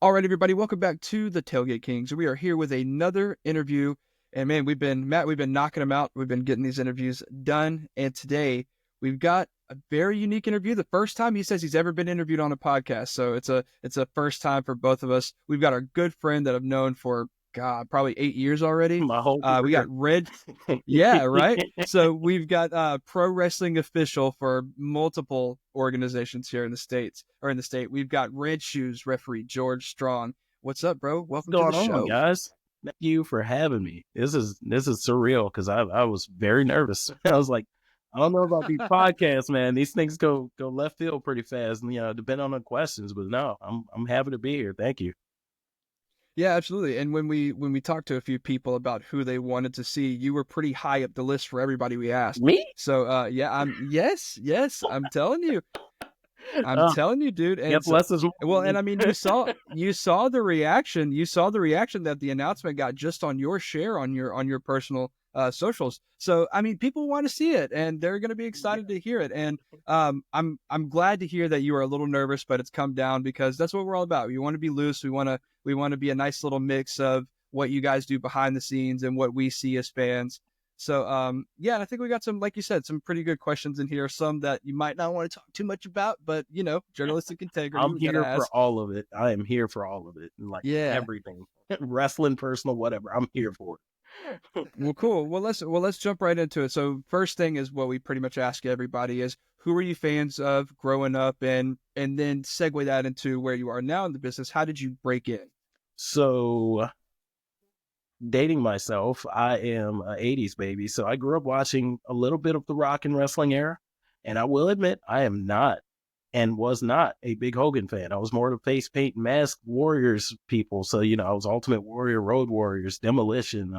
All right, everybody, welcome back to the Tailgate Kings. We are here with another interview, and man, we've been knocking them out. We've been getting these interviews done, and today we've got a very unique interview. The first time he says he's ever been interviewed on a podcast, so it's a first time for both of us. We've got our good friend that I've known for probably 8 years already. My whole We got career. Red. Yeah, right. So we've got pro wrestling official for multiple organizations here in the States or in the state. We've got Red Shoes referee George Strong. What's up, bro? What's Welcome to the going on, show. guys? Thank you for having me. This is surreal because I was very nervous. I was like, I don't know about these podcasts, man. These things go left field pretty fast, and depending on the questions. But no, I'm happy to be here. Thank you. Yeah, absolutely. And when we talked to a few people about who they wanted to see, you were pretty high up the list for everybody we asked. Me? So yeah, yes, I'm telling you. I'm Uh, telling you, dude. And guess so, less is more. well, and I mean, you saw the reaction. You saw the reaction that the announcement got just on your share on your personal socials. So I mean, people want to see it, and they're going to be excited to hear it. And I'm glad to hear that you are a little nervous, but it's come down because that's what we're all about. We want to be loose. We want to be a nice little mix of what you guys do behind the scenes and what we see as fans. So, yeah, and I think we got some, like you said, some pretty good questions in here. Some that you might not want to talk too much about, but journalistic integrity. I'm We gotta here for ask. all of it. I am here for all of it, and like Yeah. everything, wrestling, personal, whatever. I'm here for it. Well, cool. Let's jump right into it. So, first thing is what we pretty much ask everybody is who are you fans of growing up, and then segue that into where you are now in the business. How did you break in? So, dating myself, I am an 80s baby. So I grew up watching a little bit of the rock and wrestling era. And I will admit, I am not and was not a big Hogan fan. I was more of the face paint mask Warriors people. So, I was Ultimate Warrior, Road Warriors, Demolition.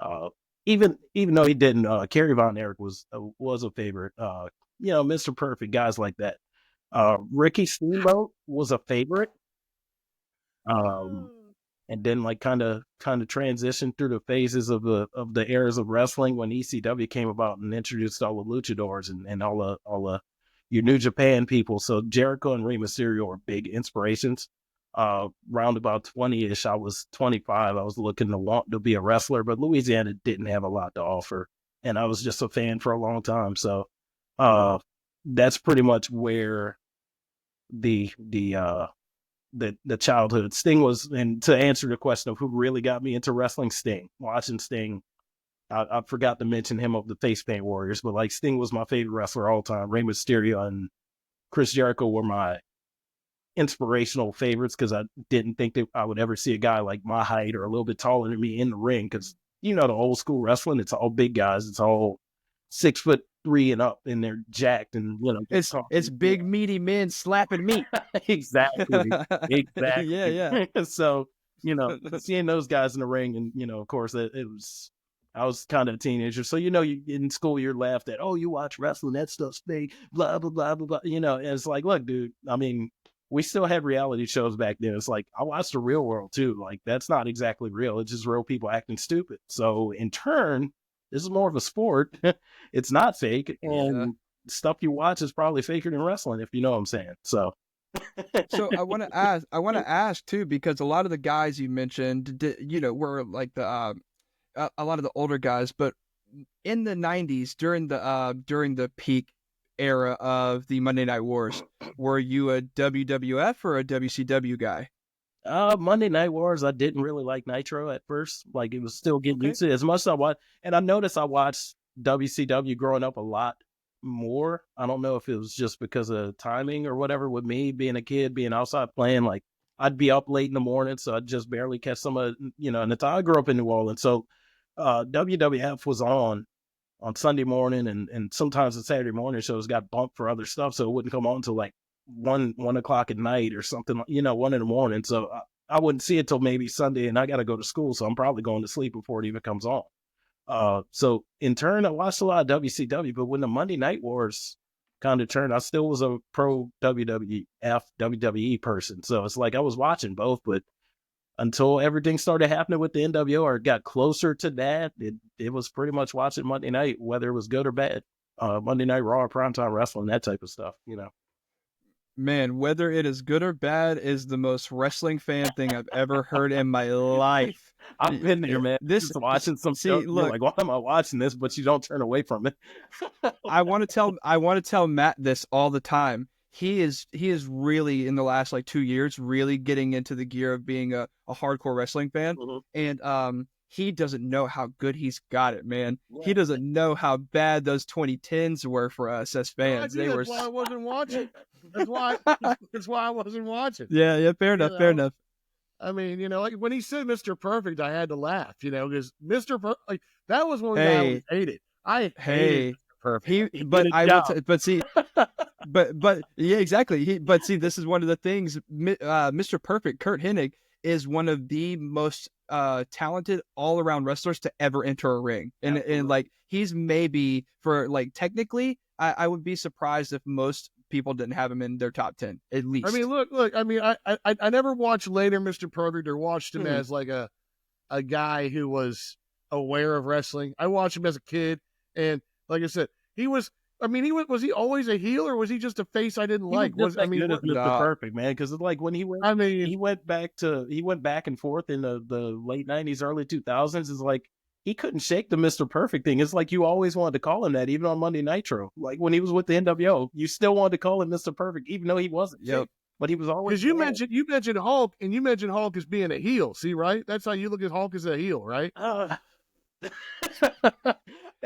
Uh, even though he didn't, Kerry Von Erich was a favorite. Mr. Perfect, guys like that. Ricky Steamboat was a favorite. Um, and then like kind of transitioned through the phases of the eras of wrestling when ECW came about and introduced all the luchadors and all the your New Japan people. So Jericho and Rey Mysterio are big inspirations. Round about 20-ish, I was 25. I was looking to want to be a wrestler, but Louisiana didn't have a lot to offer, and I was just a fan for a long time. So that's pretty much where the childhood. Sting was, and to answer the question of who really got me into wrestling, Sting. Watching Sting, I forgot to mention him of the Face Paint Warriors, but like Sting was my favorite wrestler all time. Rey Mysterio and Chris Jericho were my inspirational favorites because I didn't think that I would ever see a guy like my height or a little bit taller than me in the ring because the old school wrestling, it's all big guys. It's all 6'3" and up, and they're jacked, and it's big meaty men slapping meat. exactly. Yeah. So seeing those guys in the ring, and of course it was. I was kind of a teenager, so you in school you're laughed at. Oh, you watch wrestling? That stuff's fake. Blah blah blah blah blah. And it's like, look, dude. I mean, we still had reality shows back then. It's like I watched the real world too. Like that's not exactly real. It's just real people acting stupid. So in turn, this is more of a sport. It's not fake, and stuff you watch is probably faker than wrestling, if you know what I'm saying. So I want to ask too, because a lot of the guys you mentioned, were like the a lot of the older guys, but in the 90s during the peak era of the Monday Night Wars, were you a WWF or a WCW guy? Monday Night Wars, I didn't really like Nitro at first. Like it was still getting used to it as much as I watched. And I noticed I watched WCW growing up a lot more. I don't know if it was just because of timing or whatever with me being a kid, being outside playing. Like I'd be up late in the morning, so I'd just barely catch some of, and the time I grew up in New Orleans. So WWF was on Sunday morning, and sometimes the Saturday morning shows got bumped for other stuff, so it wouldn't come on until like 1 o'clock at night or something, 1 in the morning. So I wouldn't see it till maybe Sunday, and I got to go to school, so I'm probably going to sleep before it even comes on. So in turn, I watched a lot of WCW, but when the Monday Night Wars kind of turned, I still was a pro WWF, WWE person. So it's like I was watching both, but until everything started happening with the NWO or got closer to that, it was pretty much watching Monday night, whether it was good or bad. Monday Night Raw, primetime wrestling, that type of stuff, Man, whether it is good or bad is the most wrestling fan thing I've ever heard in my life. I've been there, man. This, Just watching some show, see, you're look, like, why am I watching this? But you don't turn away from it. I want to tell Matt this all the time. He is really in the last like 2 years really getting into the gear of being a hardcore wrestling fan, Mhm. and he doesn't know how good he's got it, man. He Yeah. doesn't know how bad those 2010s were for us as No fans. They idea. were That's why I wasn't watching. That's why. That's why I wasn't watching. yeah, yeah, fair You enough, fair know, enough. I mean, like when he said Mr. Perfect, I had to laugh. Because like that was one guy I Hey, always hated. I hated hey, Mr. Perfect. He but did a I will, job. but see, but yeah, exactly. But see, this is one of the things. Mr. Perfect, Kurt Hennig, is one of the most talented all around wrestlers to ever enter a ring, and Absolutely. like he's maybe for like technically, I would be surprised if most people didn't have him in their top 10 at least. I mean, look. I mean, I never watched later Mr. Perfect or watched him Mhm. as like a guy who was aware of wrestling. I watched him as a kid, and like I said, he was. I mean, was he always a heel or was he just a face I didn't He was like? just that good as Mr. Nah, Perfect, man. Because like when he I mean, went back and forth in the late '90s, early 2000s. Is like he couldn't shake the Mr. Perfect thing. It's like you always wanted to call him that, even on Monday Nitro. Like when he was with the NWO, you still wanted to call him Mr. Perfect, even though he wasn't. yep. But he was always because you there. mentioned Hulk, and you mentioned Hulk as being a heel. See, right? That's how you look at Hulk as a heel, right?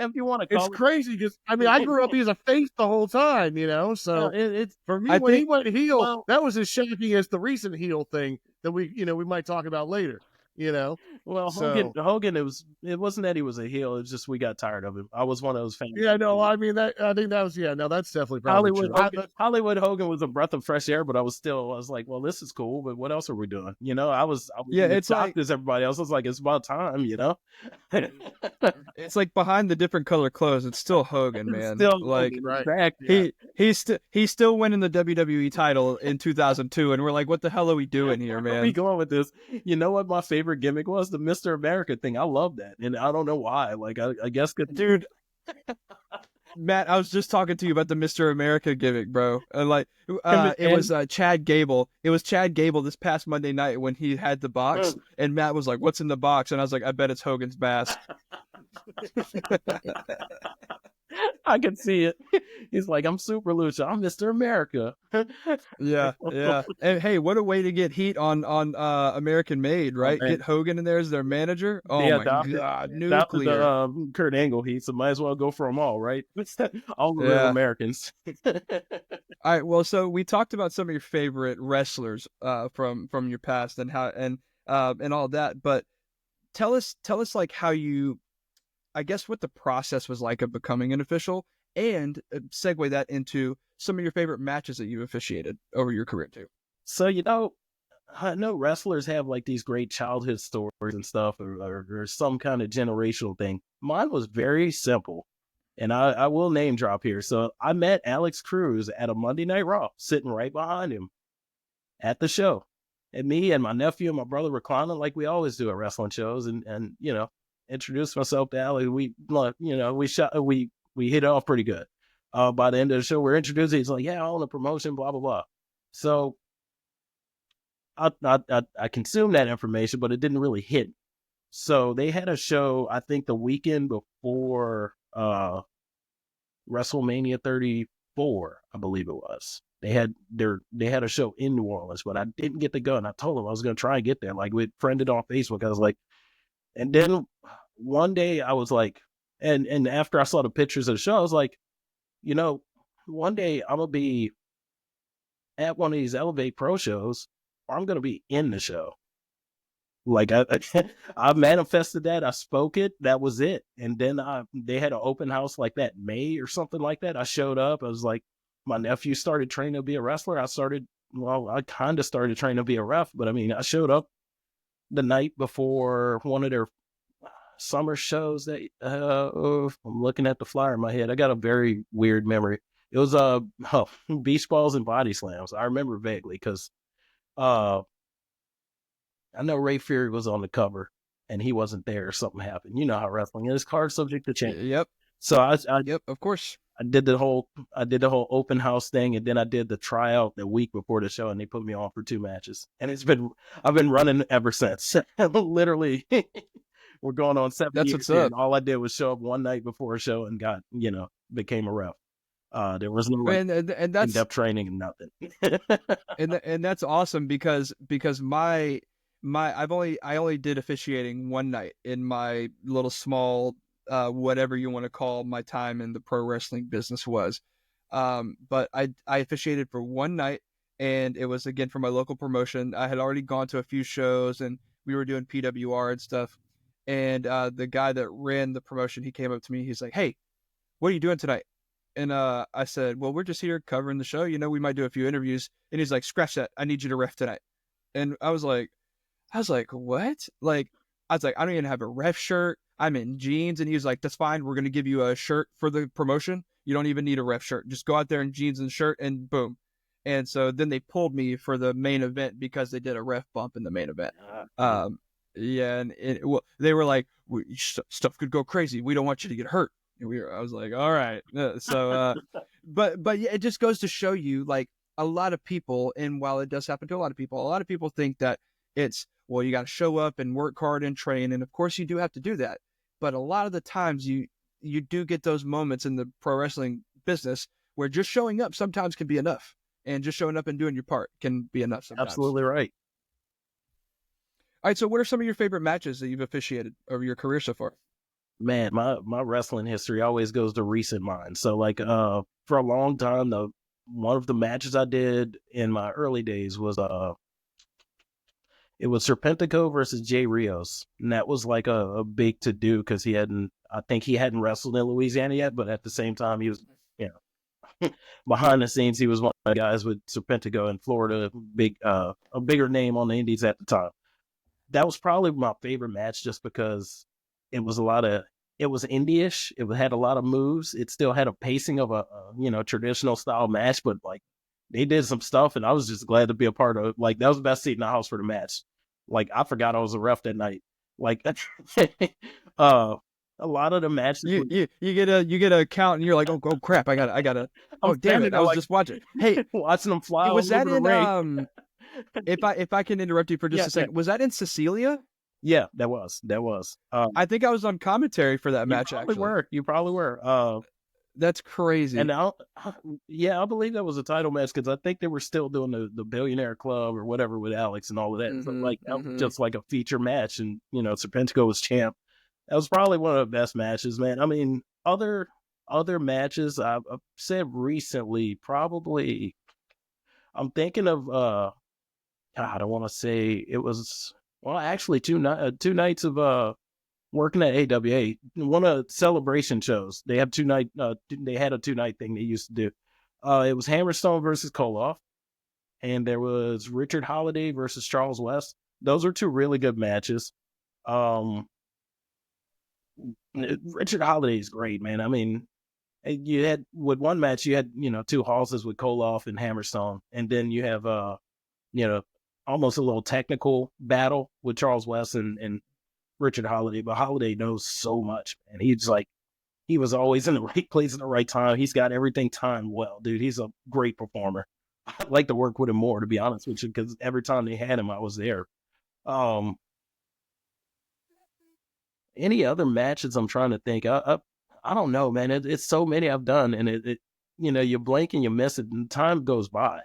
If you want to It's call it, crazy because I mean I grew up as a face the whole time, So it's for me, I when he think went heel, well, that was as shocking as the recent heel thing that we might talk about later. well, So Hogan, it wasn't that he was a heel. It's just we got tired of him. I was one of those fans. yeah, no, I mean I think that was no, that's definitely probably true. Hollywood Hogan was a breath of fresh air, but I was like, well, this is cool, but what else are we doing? I was yeah, as it's like shocked as everybody else. I was like, it's about time. it's like behind the different color clothes, it's still Hogan, man. Still Like Hogan, Right. exactly. he's still winning the WWE title in 2002, and we're like, what the hell are we doing here, Where are we man? going with this? You know what my favorite gimmick was? The Mr. America thing. I love that, and I don't know why. Like I guess Dude, Matt, I was just talking to you about the Mr. America gimmick, bro. It was Chad Gable. It was Chad Gable this past Monday night when he had the box, and Matt was like, "What's in the box?" And I was like, "I bet it's Hogan's mask." I can see it. He's like, I'm Super Lucha. I'm Mr. America. Yeah, yeah. And hey, what a way to get heat on American Made, right? man. Get Hogan in there as their manager. Oh Yeah, my adopted God, the nuclear. Kurt Angle heat, so might as well go for them all, right? All the real Yeah. Americans. All right. Well, so we talked about some of your favorite wrestlers from your past and how and all that, but tell us like how you, I guess, what the process was like of becoming an official, and segue that into some of your favorite matches that you officiated over your career too. So I know wrestlers have like these great childhood stories and stuff, or some kind of generational thing. Mine was very simple, and I will name drop here. So I met Alex Cruz at a Monday Night Raw, sitting right behind him at the show. And me and my nephew and my brother reclining like we always do at wrestling shows, and introduced myself to Alex. We hit it off pretty good. By the end of the show, we're introduced. He's like, "Yeah, I own a promotion, blah blah blah." So I consumed that information, but it didn't really hit. So they had a show, I think the weekend before WrestleMania 34, I believe it was. They had a show in New Orleans, but I didn't get to go. And I told them I was going to try and get there. Like we friended on Facebook. I was like, and then one day I was like, and after I saw the pictures of the show, I was like, one day I'm gonna be at one of these Elevate Pro shows, or I'm gonna be in the show. Like I manifested that. I spoke it. That was it. And then they had an open house like that May or something like that. I showed up. I was like, my nephew started training to be a wrestler. I kind of started training to be a ref, but I mean, I showed up the night before one of their summer shows that I'm looking at the flyer in my head. I got a very weird memory. It was Beach Balls and Body Slams. I remember vaguely because I know Ray Fury was on the cover and he wasn't there. Something happened. You know how wrestling is. Card subject to change. Yep. So Yep. Of course. I did the whole open house thing, and then I did the tryout the week before the show, and they put me on for 2 matches, and I've been running ever since. Literally, we're going on 7 That's years what's here, up. and all I did was show up one night before a show and became a ref. There was no And that's in-depth training and nothing. and that's awesome because I only did officiating one night in my little small whatever you want to call my time in the pro wrestling business was. But I officiated for one night, and it was again for my local promotion. I had already gone to a few shows, and we were doing PWR and stuff. And the guy that ran the promotion, he came up to me. He's like, "Hey, what are you doing tonight?" And I said, "Well, we're just here covering the show. We might do a few interviews." And he's like, "Scratch that. I need you to ref tonight." And I was like, "What?" Like, I was like, "I don't even have a ref shirt. I'm in jeans." And he was like, "That's fine. We're going to give you a shirt for the promotion. You don't even need a ref shirt. Just go out there in jeans and shirt and boom." And so then they pulled me for the main event because they did a ref bump in the main event. Yeah. And they were like, "Stuff could go crazy. We don't want you to get hurt." And I was like, all right. But yeah, it just goes to show you, like, a lot of people, and while it does happen to a lot of people think that it's, well, you got to show up and work hard and train. And of course you do have to do that. But a lot of the times you do get those moments in the pro wrestling business where just showing up sometimes can be enough, and just showing up and doing your part can be enough sometimes. Absolutely right. All right. So what are some of your favorite matches that you've officiated over your career so far? Man, my wrestling history always goes to recent mine. So like for a long time, one of the matches I did in my early days was it was Serpentico versus Jay Rios. And that was like a big to do because I think he hadn't wrestled in Louisiana yet, but at the same time he was, behind the scenes, he was one of the guys with Serpentico in Florida, a bigger name on the indies at the time. That was probably my favorite match just because it was it was indie-ish. It had a lot of moves. It still had a pacing of a traditional style match, but like they did some stuff, and I was just glad to be a part of it. Like that was the best seat in the house for the match. Like I forgot I was a ref that night. Like a lot of the matches. You get a count, and you're like, oh crap, I gotta. Oh damn it, I was just watching. Hey, watching them fly. Was that in ring. If I can interrupt you for just a second, was that in Cecilia? Yeah, that was. I think I was on commentary for that match. You probably were. That's crazy. And I believe that was a title match because I think they were still doing the Billionaire Club or whatever with Alex and all of that. Mm-hmm, so like that was just like a feature match, and Serpentico was champ. That was probably one of the best matches, man. I mean, other matches I've said recently, probably. I'm thinking of I don't want to say it was. Well, actually, two nights of working at AWA, one of celebration shows. They have they had a 2-night thing they used to do. It was Hammerstone versus Koloff, and there was Richard Holiday versus Charles West. Those are 2 really good matches. Richard Holiday is great, man. I mean, you had with one match, you had 2 Halses with Koloff and Hammerstone, and then you have almost a little technical battle with Charles West and Richard Holiday, but Holiday knows so much, and he was always in the right place at the right time. He's got everything timed well, dude. He's a great performer. I'd like to work with him more, to be honest with you, because every time they had him, I was there. Any other matches I'm trying to think? I don't know, man. It's so many I've done, and it you blink and you miss it, and time goes by.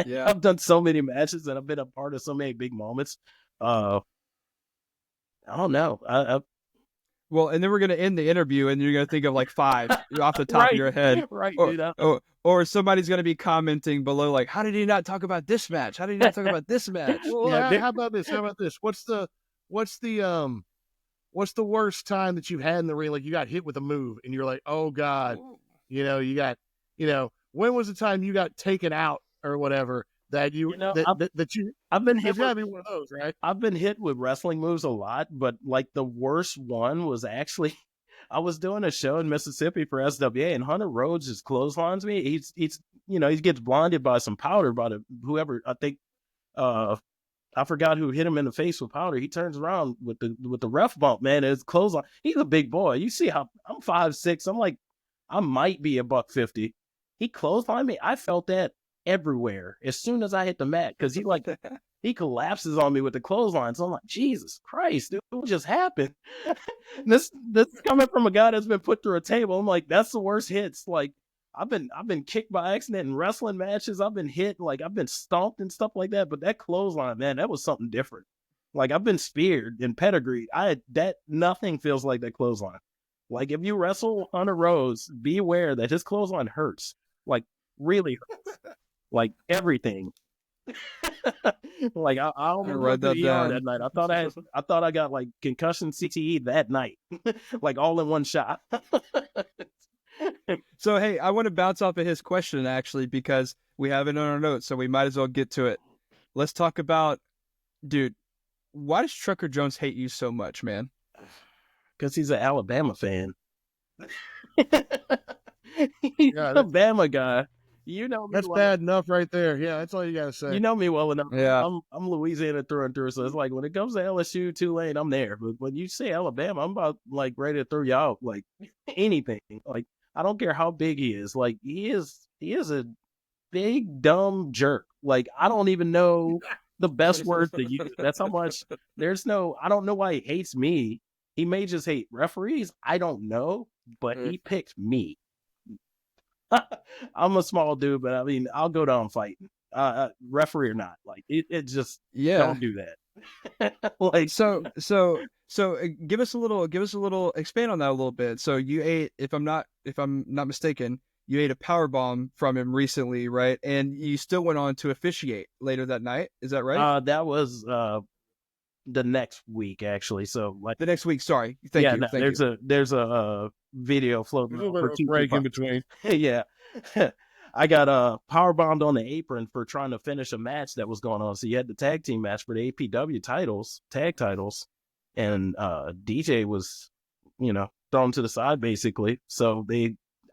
Yeah. I've done so many matches, and I've been a part of so many big moments. I don't know. Well, and then we're gonna end the interview, and you're gonna think of like 5 off the top right, of your head, right? Or somebody's gonna be commenting below, like, "How did he not talk about this match? How did he not talk about this match?" Well, how about this? What's the worst time that you've had in the ring? Like you got hit with a move, and you're like, "Oh God," you got, when was the time you got taken out or whatever? That I've been hit. Gotta be one of those, right? I've been hit with wrestling moves a lot, but like the worst one was actually, I was doing a show in Mississippi for SWA, and Hunter Rhodes just clotheslines me. He gets blinded by some powder by whoever, I think, I forgot who hit him in the face with powder. He turns around with the ref bump, man. It's clothesline. He's a big boy. You see how I'm 5'6". I'm like I might be $150. He clotheslined me. I felt that everywhere as soon as I hit the mat because he collapses on me with the clothesline. So I'm like, Jesus Christ, dude, what just happened? this is coming from a guy that's been put through a table. I'm like, that's the worst hits. Like, I've been kicked by accident in wrestling matches. I've been hit, like I've been stomped and stuff like that. But that clothesline, man, that was something different. Like I've been speared and pedigreed. Nothing feels like that clothesline. Like if you wrestle Hunter Rose, be aware that his clothesline hurts. Like really hurts. Like everything. Like I almost went to the ER that night. I thought I got like concussion CTE that night. Like all in one shot. So hey, I want to bounce off of his question actually because we have it on our notes, so we might as well get to it. Let's talk about, dude, why does Trucker Jones hate you so much, man? Because he's an Alabama fan. He's an Alabama guy. You know me. That's bad enough right there. Yeah, that's all you gotta say. You know me well enough. Yeah. I'm Louisiana through and through. So it's like when it comes to LSU, Tulane, I'm there. But when you say Alabama, I'm about like ready to throw you out. Like anything. Like I don't care how big he is. Like he is a big dumb jerk. Like I don't even know the best words to use. That's how much I don't know why he hates me. He may just hate referees. I don't know, but he picked me. I'm a small dude, but I mean, I'll go down fighting, referee or not. Like it just don't do that. Like so give us a little expand on that a little bit. So you ate, if I'm not mistaken, you ate a power bomb from him recently, right? And you still went on to officiate later that night. Is that right? That was the next week actually. So like the next week. Sorry. Thank you. There's a video floating. A little bit of a break in between. Yeah. I got power bombed on the apron for trying to finish a match that was going on. So you had the tag team match for the APW tag titles, and DJ was, thrown to the side basically. So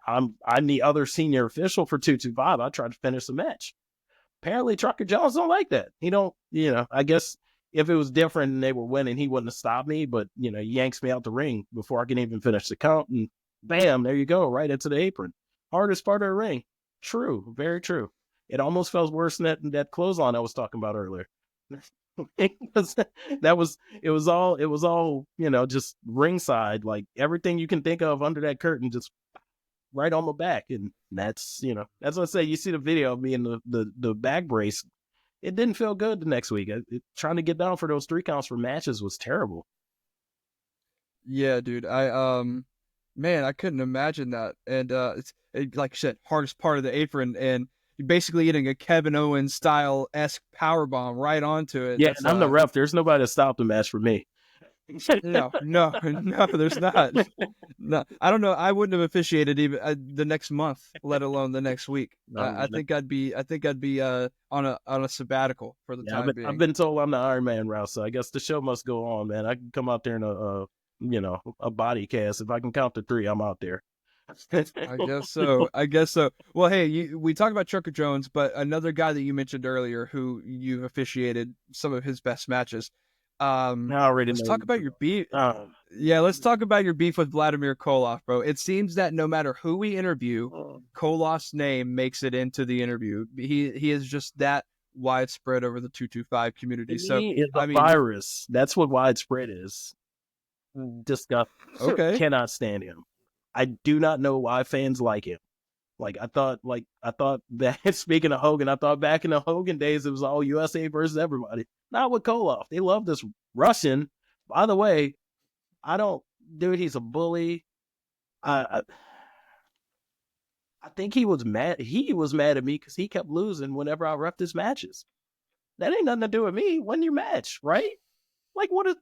I'm the other senior official for 225. I tried to finish the match. Apparently Trucker Jones don't like that. He don't, I guess if it was different and they were winning, he wouldn't have stopped me, but he yanks me out the ring before I can even finish the count, and bam, there you go, right into the apron. Hardest part of the ring. True, very true. It almost felt worse than that clothesline I was talking about earlier. it was all, just ringside, like everything you can think of under that curtain, just right on my back. And that's what I say. You see the video of me in the back brace. It didn't feel good the next week. Trying to get down for those 3 counts for matches was terrible. Yeah, dude. Man, I couldn't imagine that. And it's like you said, hardest part of the apron, and you're basically getting a Kevin Owens style-esque power bomb right onto it. Yeah, and I'm the ref. There's nobody to stop the match for me. No, there's not. No, I don't know. I wouldn't have officiated even the next month, let alone the next week. I think I'd be on a sabbatical for the time being. I've been told I'm the Iron Man route, so I guess the show must go on, man. I can come out there in a body cast. If I can count to 3, I'm out there. I guess so. Well, hey, we talked about Trucker Jones, but another guy that you mentioned earlier who you've officiated some of his best matches. Let's talk about your beef. Let's talk about your beef with Vladimir Koloff, bro. It seems that no matter who we interview, Koloff's name makes it into the interview. He is just that widespread over the 225 community. So it's a virus. That's what widespread is. Disgust. Okay. Cannot stand him. I do not know why fans like him. Like I thought that speaking of Hogan, I thought back in the Hogan days it was all USA versus everybody. Not with Koloff. They love this Russian. By the way, he's a bully. I think he was mad. He was mad at me because he kept losing whenever I reffed his matches. That ain't nothing to do with me. Win your match, right? Like what is?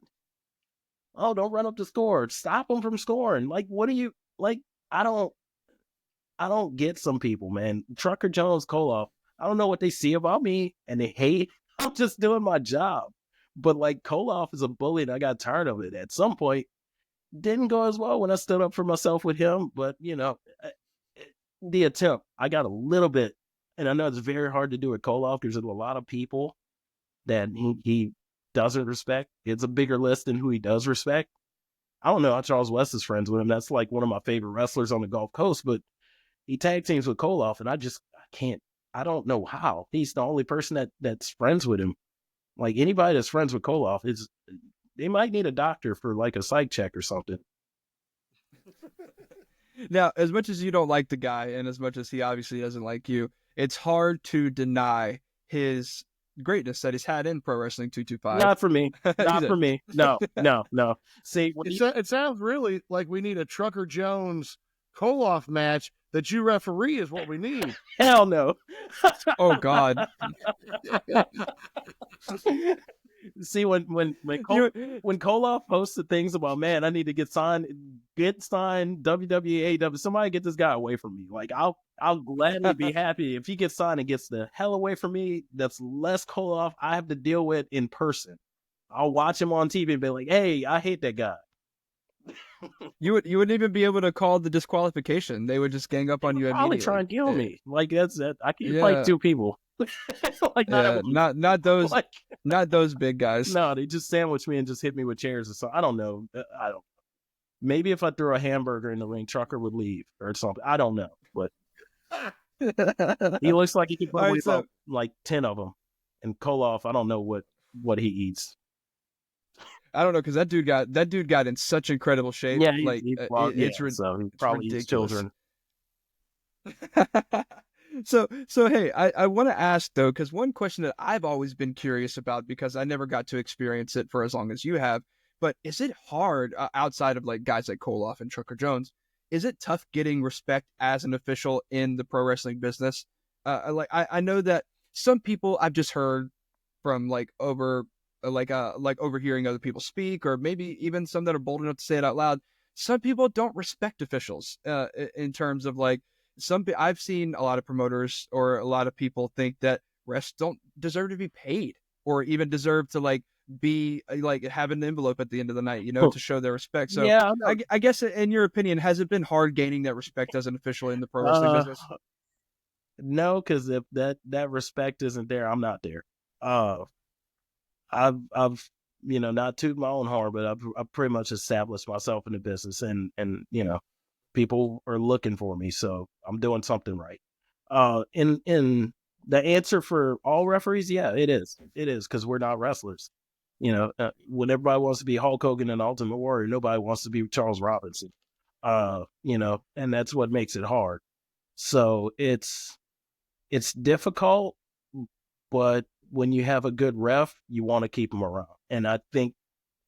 Oh, don't run up the score. Stop him from scoring. Like what are you like? I don't get some people, man. Trucker Jones, Koloff, I don't know what they see about me and they hate. I'm just doing my job. But like Koloff is a bully and I got tired of it. At some point, didn't go as well when I stood up for myself with him. But, the attempt, I got a little bit. And I know it's very hard to do with Koloff. There's a lot of people that he doesn't respect. It's a bigger list than who he does respect. I don't know how Charles West is friends with him. That's like one of my favorite wrestlers on the Gulf Coast, but he tag teams with Koloff, and I can't. I don't know how. He's the only person that's friends with him. Like anybody that's friends with Koloff they might need a doctor for like a psych check or something. Now, as much as you don't like the guy, and as much as he obviously doesn't like you, it's hard to deny his greatness that he's had in Pro Wrestling 225. Not for me. Not for me. No. See, it sounds really like we need a Trucker Jones Koloff match that you referee is what we need. Hell no. Oh God. See, when Koloff posted things about, man, I need to get signed WWE, AEW, somebody get this guy away from me. Like I'll gladly be happy if he gets signed and gets the hell away from me. That's less Koloff I have to deal with in person. I'll watch him on TV and be like, hey, I hate that guy. You wouldn't even be able to call the disqualification. They would just gang up on you immediately. Probably try and kill me. Like that's it. I can't fight two people. Like not those like, not those big guys. No, they just sandwich me and just hit me with chairs or something. I don't know. Maybe if I threw a hamburger in the ring, Trucker would leave or something. I don't know, but he looks like he could probably eat like 10 of them. And Koloff, I don't know what he eats. I don't know, because that dude got in such incredible shape. Yeah, so he probably eats children. So hey, I want to ask though, because one question that I've always been curious about, because I never got to experience it for as long as you have, but is it hard outside of like guys like Koloff and Trucker Jones? Is it tough getting respect as an official in the pro wrestling business? I know that some people I've just heard from overhearing other people speak, or maybe even some that are bold enough to say it out loud. Some people don't respect officials in terms of like I've seen a lot of promoters or a lot of people think that refs don't deserve to be paid or even deserve to like be like have an envelope at the end of the night, to show their respect. So yeah, I guess in your opinion, has it been hard gaining that respect as an official in the pro wrestling business? No, because if that respect isn't there, I'm not there. I've not toot my own horn, but I've pretty much established myself in the business, and people are looking for me, so I'm doing something right. In the answer for all referees, yeah, it is because we're not wrestlers. When everybody wants to be Hulk Hogan and Ultimate Warrior, nobody wants to be Charles Robinson. And that's what makes it hard. So it's difficult, but when you have a good ref, you want to keep them around. And I think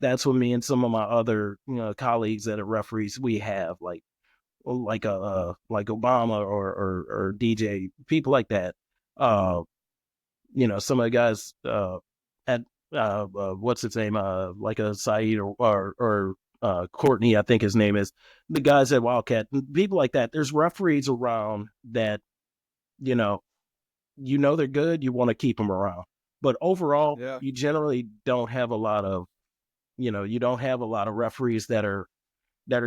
that's what me and some of my other colleagues that are referees, we have like Obama or DJ, people like that. Some of the guys at what's his name, like a Saeed or Courtney, I think his name is, the guys at Wildcat, people like that. There's referees around that, they're good. You want to keep them around. But overall, you generally don't have a lot of, referees that are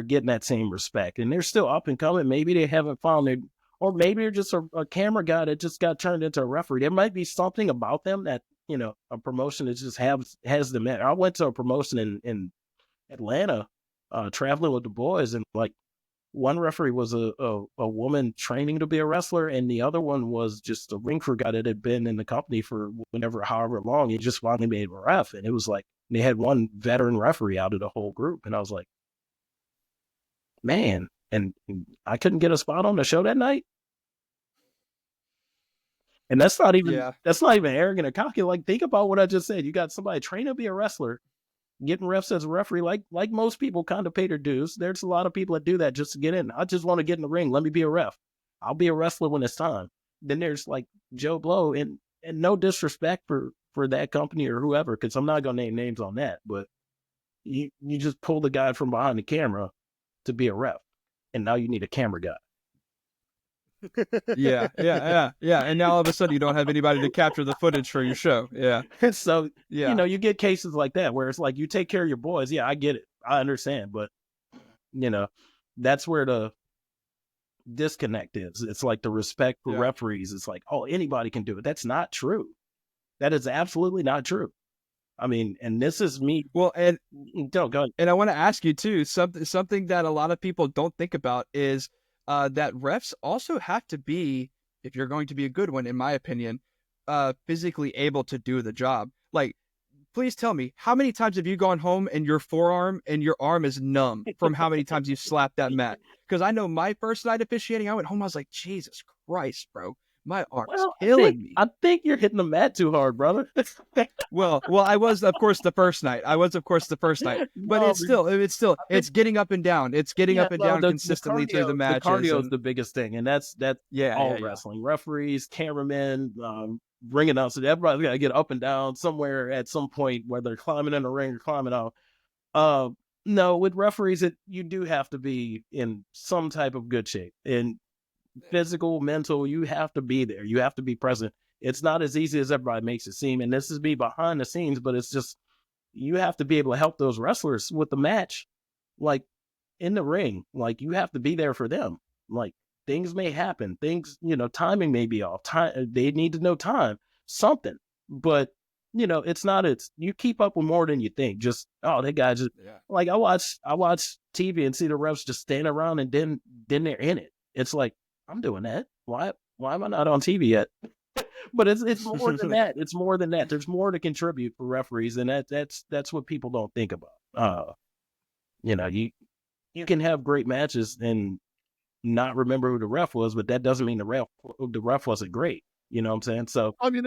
getting that same respect, and they're still up and coming. Maybe they haven't found it, or maybe they're just a camera guy that just got turned into a referee. There might be something about them that, a promotion that just has them in. I went to a promotion in Atlanta, traveling with the boys, and like one referee was a woman training to be a wrestler, and the other one was just a ring crew guy that had been in the company for however long. He just finally made a ref, and it was like they had one veteran referee out of the whole group, and I was like, man, and I couldn't get a spot on the show that night. And that's not even arrogant or cocky. Like, think about what I just said. You got somebody trained to be a wrestler, getting refs as a referee, like most people kind of pay their dues. There's a lot of people that do that just to get in. I just want to get in the ring. Let me be a ref. I'll be a wrestler when it's time. Then there's like Joe Blow, and no disrespect for that company or whoever, because I'm not going to name names on that, but you just pull the guy from behind the camera to be a ref, and now you need a camera guy. Yeah. And now all of a sudden you don't have anybody to capture the footage for your show. Yeah. So you get cases like that where it's like, you take care of your boys. Yeah, I get it. I understand, but that's where the disconnect is. It's like the respect for referees. It's like, oh, anybody can do it. That's not true. That is absolutely not true. I mean, and this is me. Well, and don't go. And I want to ask you too, something that a lot of people don't think about is that refs also have to be, if you're going to be a good one, in my opinion, physically able to do the job. Like, please tell me, how many times have you gone home and your forearm and your arm is numb from how many times you slapped that mat? Because I know my first night officiating, I went home, I was like, Jesus Christ, bro. My arm's killing me. I think you're hitting the mat too hard, brother. well, I was, of course, the first night. But it's getting up and down. It's getting up and down consistently through the matches. The cardio is the biggest thing, and that's all wrestling. Referees, cameramen, ring announcers, everybody's got to get up and down somewhere at some point, whether they're climbing in the ring or climbing out. No, with referees, you do have to be in some type of good shape. And physical, mental, you have to be there. You have to be present. It's not as easy as everybody makes it seem. And this is me behind the scenes, but it's just, you have to be able to help those wrestlers with the match, like in the ring. Like, you have to be there for them. Like, things may happen. Things, timing may be off. They need to know time, something. But, you keep up with more than you think. Just, that guy just, like, I watch TV and see the refs just stand around and then they're in it. It's like, I'm doing that. Why am I not on TV yet? But it's more than that. It's more than that. There's more to contribute for referees, and that's what people don't think about. You can have great matches and not remember who the ref was, but that doesn't mean the ref wasn't great. You know what I'm saying? So I mean,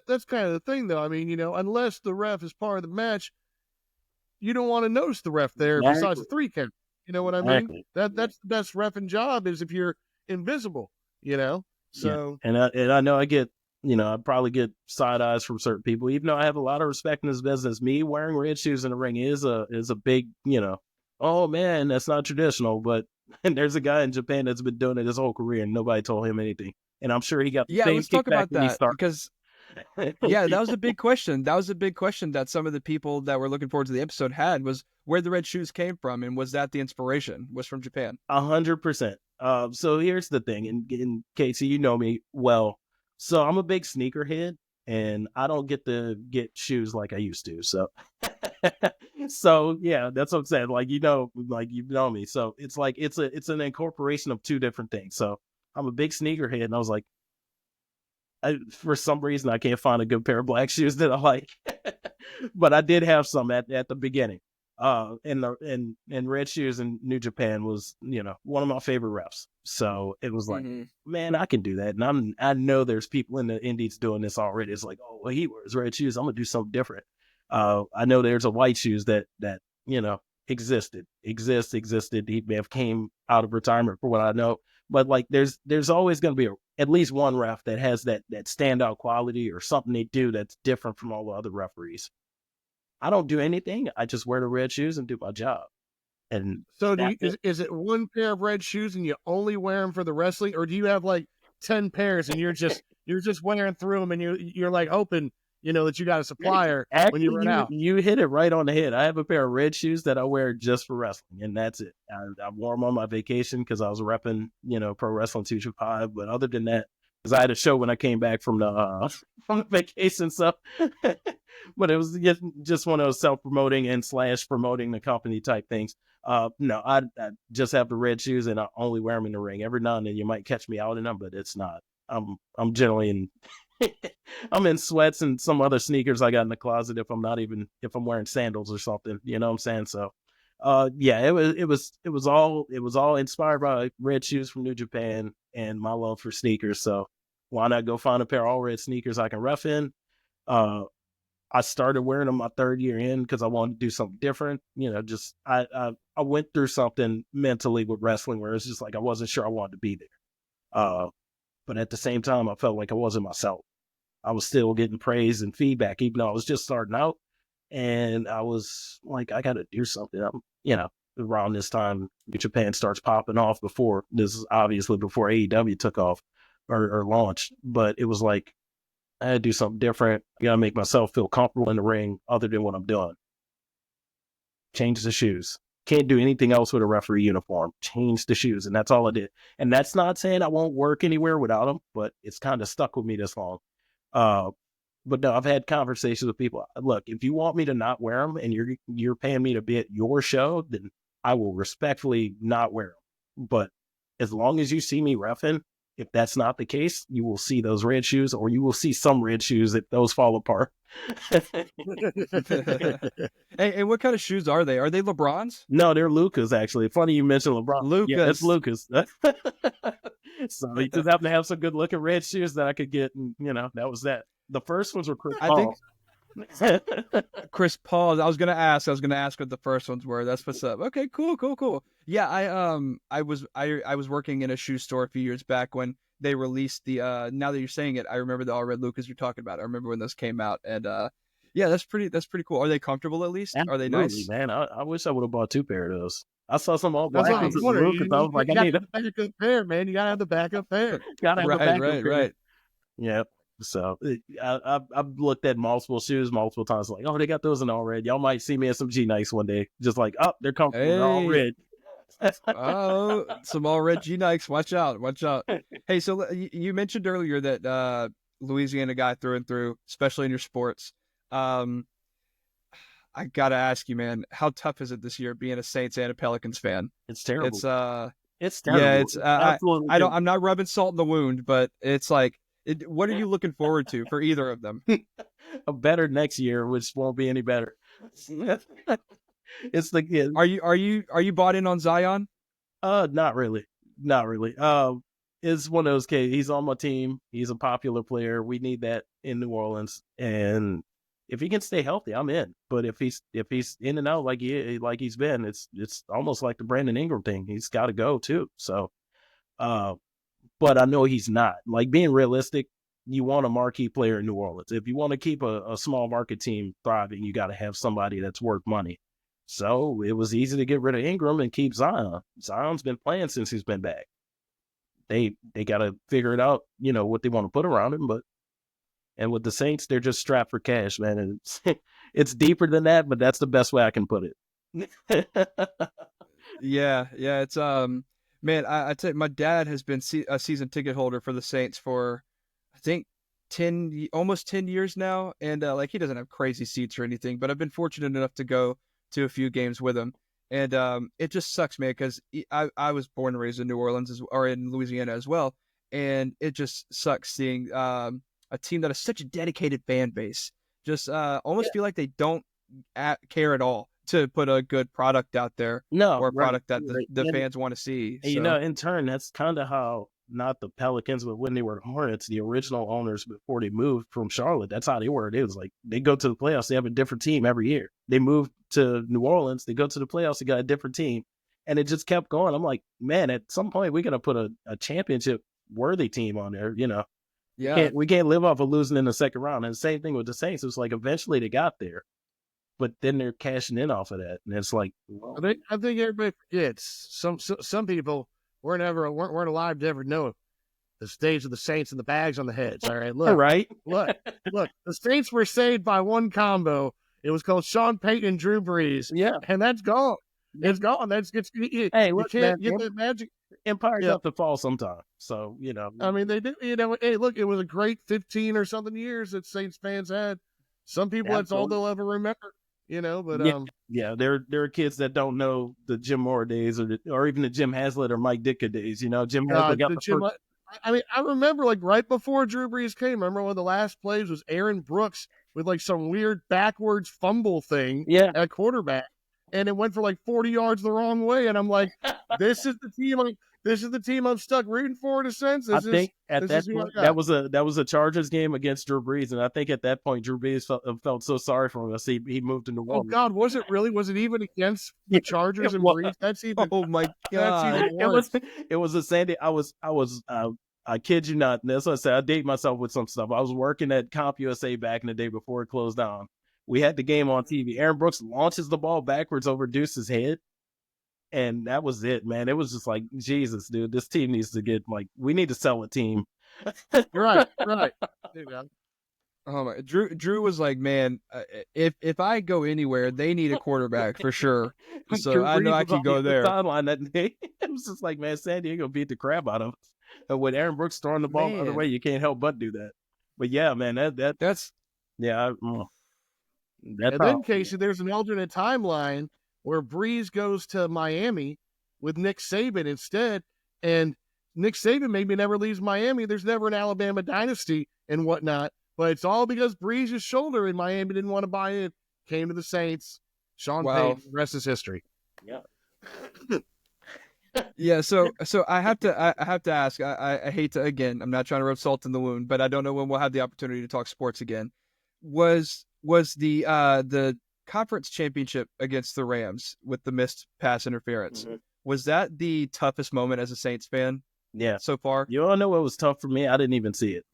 that's kind of the thing, though. I mean, unless the ref is part of the match, you don't want to notice the ref there besides the 3 count. You know what I mean? That's the best reffing job is if you're invisible, so and I know I get I probably get side eyes from certain people, even though I have a lot of respect in this business. Me wearing red shoes in the ring is a big oh man, that's not traditional. But there's a guy in Japan that's been doing it his whole career and nobody told him anything, and I'm sure he got the same let's talk about that because that was a big question. That was a big question that some of the people that were looking forward to the episode had, was where the red shoes came from, and was that the inspiration was from Japan? 100%. So here's the thing, and Casey, you know me well. So I'm a big sneakerhead, and I don't get to get shoes like I used to. So, so yeah, that's what I'm saying. Like you know me. So it's like it's an incorporation of two different things. So I'm a big sneakerhead, and I was like, for some reason I can't find a good pair of black shoes that I like, but I did have some at the beginning. And red shoes in New Japan was, one of my favorite refs. So it was like, man, I can do that. And I know there's people in the indies doing this already. It's like, oh, well, he wears red shoes, I'm gonna do something different. I know there's a white shoes that existed. He may have came out of retirement for what I know, but like there's always going to be at least one ref that has that standout quality or something they do that's different from all the other referees. I don't do anything. I just wear the red shoes and do my job. And so is it one pair of red shoes and you only wear them for the wrestling, or do you have like 10 pairs and you're just wearing through them and you're like hoping that you got a supplier when you run out? You hit it right on the head. I have a pair of red shoes that I wear just for wrestling, and that's it. I wore them on my vacation because I was repping, Pro Wrestling 225. But other than that, because I had a show when I came back from the vacation stuff. But it was just one of those self-promoting and / promoting the company type things. No, I just have the red shoes and I only wear them in the ring. Every now and then you might catch me out in them, but it's not. I'm generally in I'm in sweats and some other sneakers I got in the closet if I'm wearing sandals or something. You know what I'm saying? So it was all inspired by red shoes from New Japan and my love for sneakers. So why not go find a pair of all red sneakers I can ref in? I started wearing them my 3rd year in because I wanted to do something different. I went through something mentally with wrestling where it's just like I wasn't sure I wanted to be there. But at the same time, I felt like I wasn't myself. I was still getting praise and feedback, even though I was just starting out. And I was like, I got to do something. Around this time, Japan starts popping off this is obviously before AEW took off or launched. But it was like, I had to do something different. I got to make myself feel comfortable in the ring other than what I'm doing. Change the shoes. Can't do anything else with a referee uniform. Change the shoes. And that's all I did. And that's not saying I won't work anywhere without them, but it's kind of stuck with me this long. But no, I've had conversations with people. Look, if you want me to not wear them and you're paying me to be at your show, then I will respectfully not wear them. But as long as you see me reffing, if that's not the case, you will see those red shoes, or you will see some red shoes if those fall apart. Hey, what kind of shoes are they? Are they LeBron's? No, they're Luka's, actually. Funny you mentioned LeBron. Luka's. Yeah, it's Luka's. So you just happen to have some good looking red shoes that I could get, and that was that. The first ones were Chris Paul. Chris Paul. I was gonna ask what the first ones were. That's what's up. Okay, cool. Yeah, I was working in a shoe store a few years back when they released the. Now that you're saying it, I remember the all red Lukas you're talking about. I remember when those came out, and yeah, that's pretty cool. Are they comfortable at least? Absolutely, are they nice? Man, I wish I would have bought 2 pair of those. I saw some all black ones. I was like, I need a backup pair, man. You gotta have the backup pair. Gotta have the backup pair. Right. Yep. So I've looked at multiple shoes multiple times. Like, oh, they got those in all red. Y'all might see me at some G Nikes one day. Just like, oh, they're comfortable. They're all red. Oh, some all red G Nikes. Watch out. Hey, so you mentioned earlier that Louisiana guy through and through, especially in your sports. I gotta ask you, man, how tough is it this year being a Saints and a Pelicans fan? It's terrible. It's terrible. Yeah, it's I'm not rubbing salt in the wound, but it's like, what are you looking forward to for either of them? A better next year, which won't be any better. It's like, yeah. Are you bought in on Zion? Not really. It's one of those cases. He's on my team. He's a popular player. We need that in New Orleans, and if he can stay healthy, I'm in. But if he's in and out like he's been, it's almost like the Brandon Ingram thing. He's got to go too. So, but I know he's not. Like, being realistic, you want a marquee player in New Orleans. If you want to keep a small market team thriving, you got to have somebody that's worth money. So it was easy to get rid of Ingram and keep Zion. Zion's been playing since he's been back. They got to figure it out, what they want to put around him. And with the Saints, they're just strapped for cash, man. And it's deeper than that, but that's the best way I can put it. Yeah. It's man, I tell you, my dad has been a season ticket holder for the Saints for, I think, almost 10 years now, and like, he doesn't have crazy seats or anything, but I've been fortunate enough to go to a few games with him, and it just sucks, man, because I was born and raised in New Orleans or in Louisiana as well, and it just sucks seeing a team that has such a dedicated fan base just almost feel like they don't care at all to put a good product out there, or a product that the fans want to see. So. In turn, that's kind of how, not the Pelicans, but when they were Hornets, the original owners before they moved from Charlotte, that's how they were. It was like, they go to the playoffs, they have a different team every year. They moved to New Orleans, they go to the playoffs, they got a different team. And it just kept going. I'm like, man, at some point, we're going to put a championship-worthy team on there, Yeah. We can't live off of losing in the second round. And the same thing with the Saints. It was like, eventually they got there, but then they're cashing in off of that. And it's like, well, I think everybody forgets. Some people weren't alive to ever know the stage of the Saints and the bags on the heads. All right, look, look. The Saints were saved by one combo. It was called Sean Payton and Drew Brees. Yeah, and that's gone. It's gone. Hey, look, you can't get the magic. Empire's up to fall sometime. So, I mean, they do. Hey, look, it was a great 15 or something years that Saints fans had. Some people, that's all they'll ever remember. But there are kids that don't know the Jim Moore days or even the Jim Haslett or Mike Ditka days. Jim Haslett got the first. I mean, I remember, like, right before Drew Brees came, remember one of the last plays was Aaron Brooks with like some weird backwards fumble thing at quarterback, and it went for like 40 yards the wrong way, and I'm like, this is the team I'm stuck rooting for, in a sense. I think at that point, that was a Chargers game against Drew Brees, and I think at that point Drew Brees felt so sorry for him. He moved into New Orleans. Oh God, was it really? Was it even against the Chargers and Brees? That's even. Oh my God, that's even worse. It was a Sandy. I kid you not. That's what I said. I date myself with some stuff. I was working at CompUSA back in the day before it closed down. We had the game on TV. Aaron Brooks launches the ball backwards over Deuce's head. And that was it, man. It was just like, Jesus, dude, this team needs to get, like, we need to sell a team. Right. Oh my! Drew was like, man, if I go anywhere, they need a quarterback for sure. So I know I can go there. Sideline that day. It was just like, man, San Diego beat the crap out of us. And with Aaron Brooks throwing the ball the other way, you can't help but do that. But yeah, man, that's Yeah. Then, Casey, there's an alternate timeline where Breeze goes to Miami with Nick Saban instead, and Nick Saban maybe never leaves Miami. There's never an Alabama dynasty and whatnot, but it's all because Breeze's shoulder in Miami didn't want to buy in. Came to the Saints. Sean Payton, rest is history. Yeah. Yeah, so I have to ask. I hate to, again, I'm not trying to rub salt in the wound, but I don't know when we'll have the opportunity to talk sports again. Was the conference championship against the Rams with the missed pass interference? Mm-hmm. Was that the toughest moment as a Saints fan? Yeah, so far. You all know what was tough for me? I didn't even see it.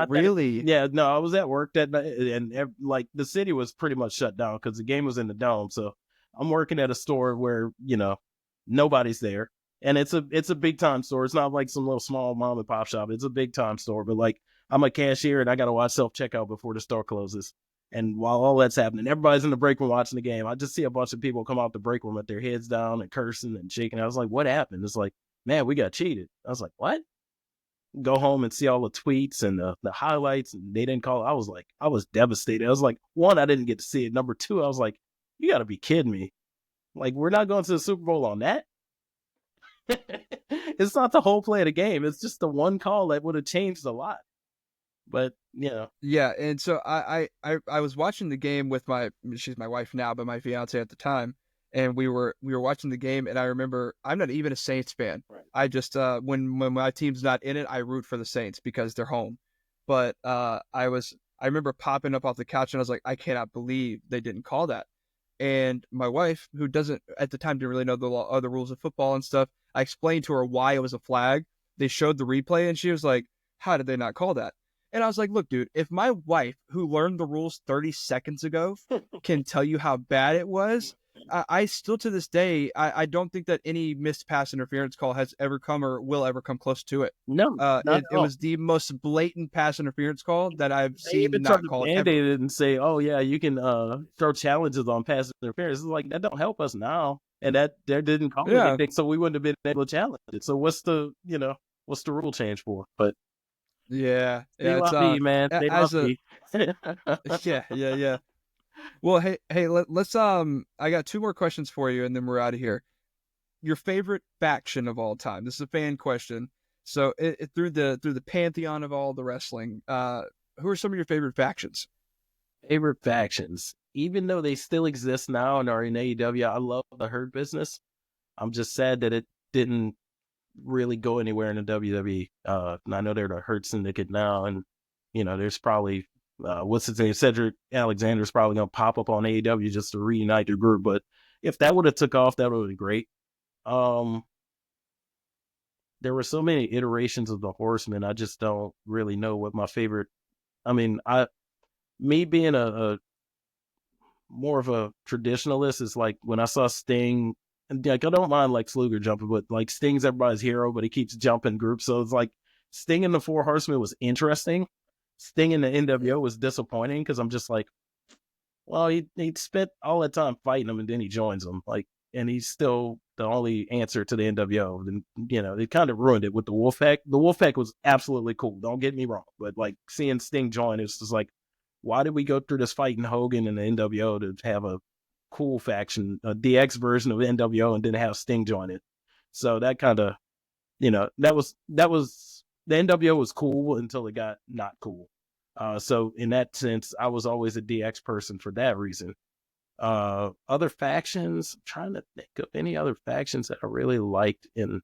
Really? Yeah, no, I was at work that night, and like the city was pretty much shut down because the game was in the dome. So I'm working at a store where nobody's there, and it's a big time store. It's not like some little small mom and pop shop. It's a big time store, but like I'm a cashier and I got to watch self checkout before the store closes. And while all that's happening, everybody's in the break room watching the game. I just see a bunch of people come out the break room with their heads down and cursing and shaking. I was like, "What happened?" It's like, "Man, we got cheated." I was like, "What?" Go home and see all the tweets and the highlights, and they didn't call. I was devastated. I was like, one, I didn't get to see it. Number two, I was like, you got to be kidding me. Like, we're not going to the Super Bowl on that. It's not the whole play of the game. It's just the one call that would have changed a lot. But, Yeah, and so I was watching the game with she's my wife now, but my fiance at the time. And we were watching the game, and I remember I'm not even a Saints fan. Right. I just when my team's not in it, I root for the Saints because they're home. But I remember popping up off the couch, and I was like, I cannot believe they didn't call that. And my wife, who doesn't at the time didn't really know the other rules of football and stuff, I explained to her why it was a flag. They showed the replay, and she was like, "How did they not call that?" And I was like, "Look, dude, if my wife, who learned the rules 30 seconds ago, can tell you how bad it was." I still to this day, I don't think that any missed pass interference call has ever come or will ever come close to it. No, it was the most blatant pass interference call that I've seen not called ever. They didn't say, "Oh yeah, you can throw challenges on pass interference." It's like that don't help us now, and that there didn't call anything, so we wouldn't have been able to challenge it. So what's the rule change for? But yeah, it's man. They as a yeah. Well, hey, let's I got two more questions for you, and then we're out of here. Your favorite faction of all time? This is a fan question. So, through the pantheon of all the wrestling, who are some of your favorite factions? Favorite factions, even though they still exist now and are in AEW, I love the Hurt Business. I'm just sad that it didn't really go anywhere in the WWE. I know they're the Hurt Syndicate now, and there's probably. What's his name? Cedric Alexander's probably going to pop up on AEW just to reunite the group. But if that would have took off, that would have been great. There were so many iterations of the Horsemen. I just don't really know what my favorite. I mean, me being a more of a traditionalist is like when I saw Sting. And like I don't mind like Luger jumping, but like Sting's everybody's hero, but he keeps jumping groups. So it's like Sting and the Four Horsemen was interesting. Sting in the NWO was disappointing because I'm just like, well, he spent all that time fighting them and then he joins them, like, and he's still the only answer to the NWO. And they kind of ruined it with the Wolfpack. The Wolfpack was absolutely cool. Don't get me wrong, but like seeing Sting join, it's just like, why did we go through this fighting Hogan and the NWO to have a cool faction, a DX version of NWO, and then have Sting join it? So that kind of, that was the NWO was cool until it got not cool. So in that sense, I was always a DX person for that reason. Other factions, I'm trying to think of any other factions that I really liked. And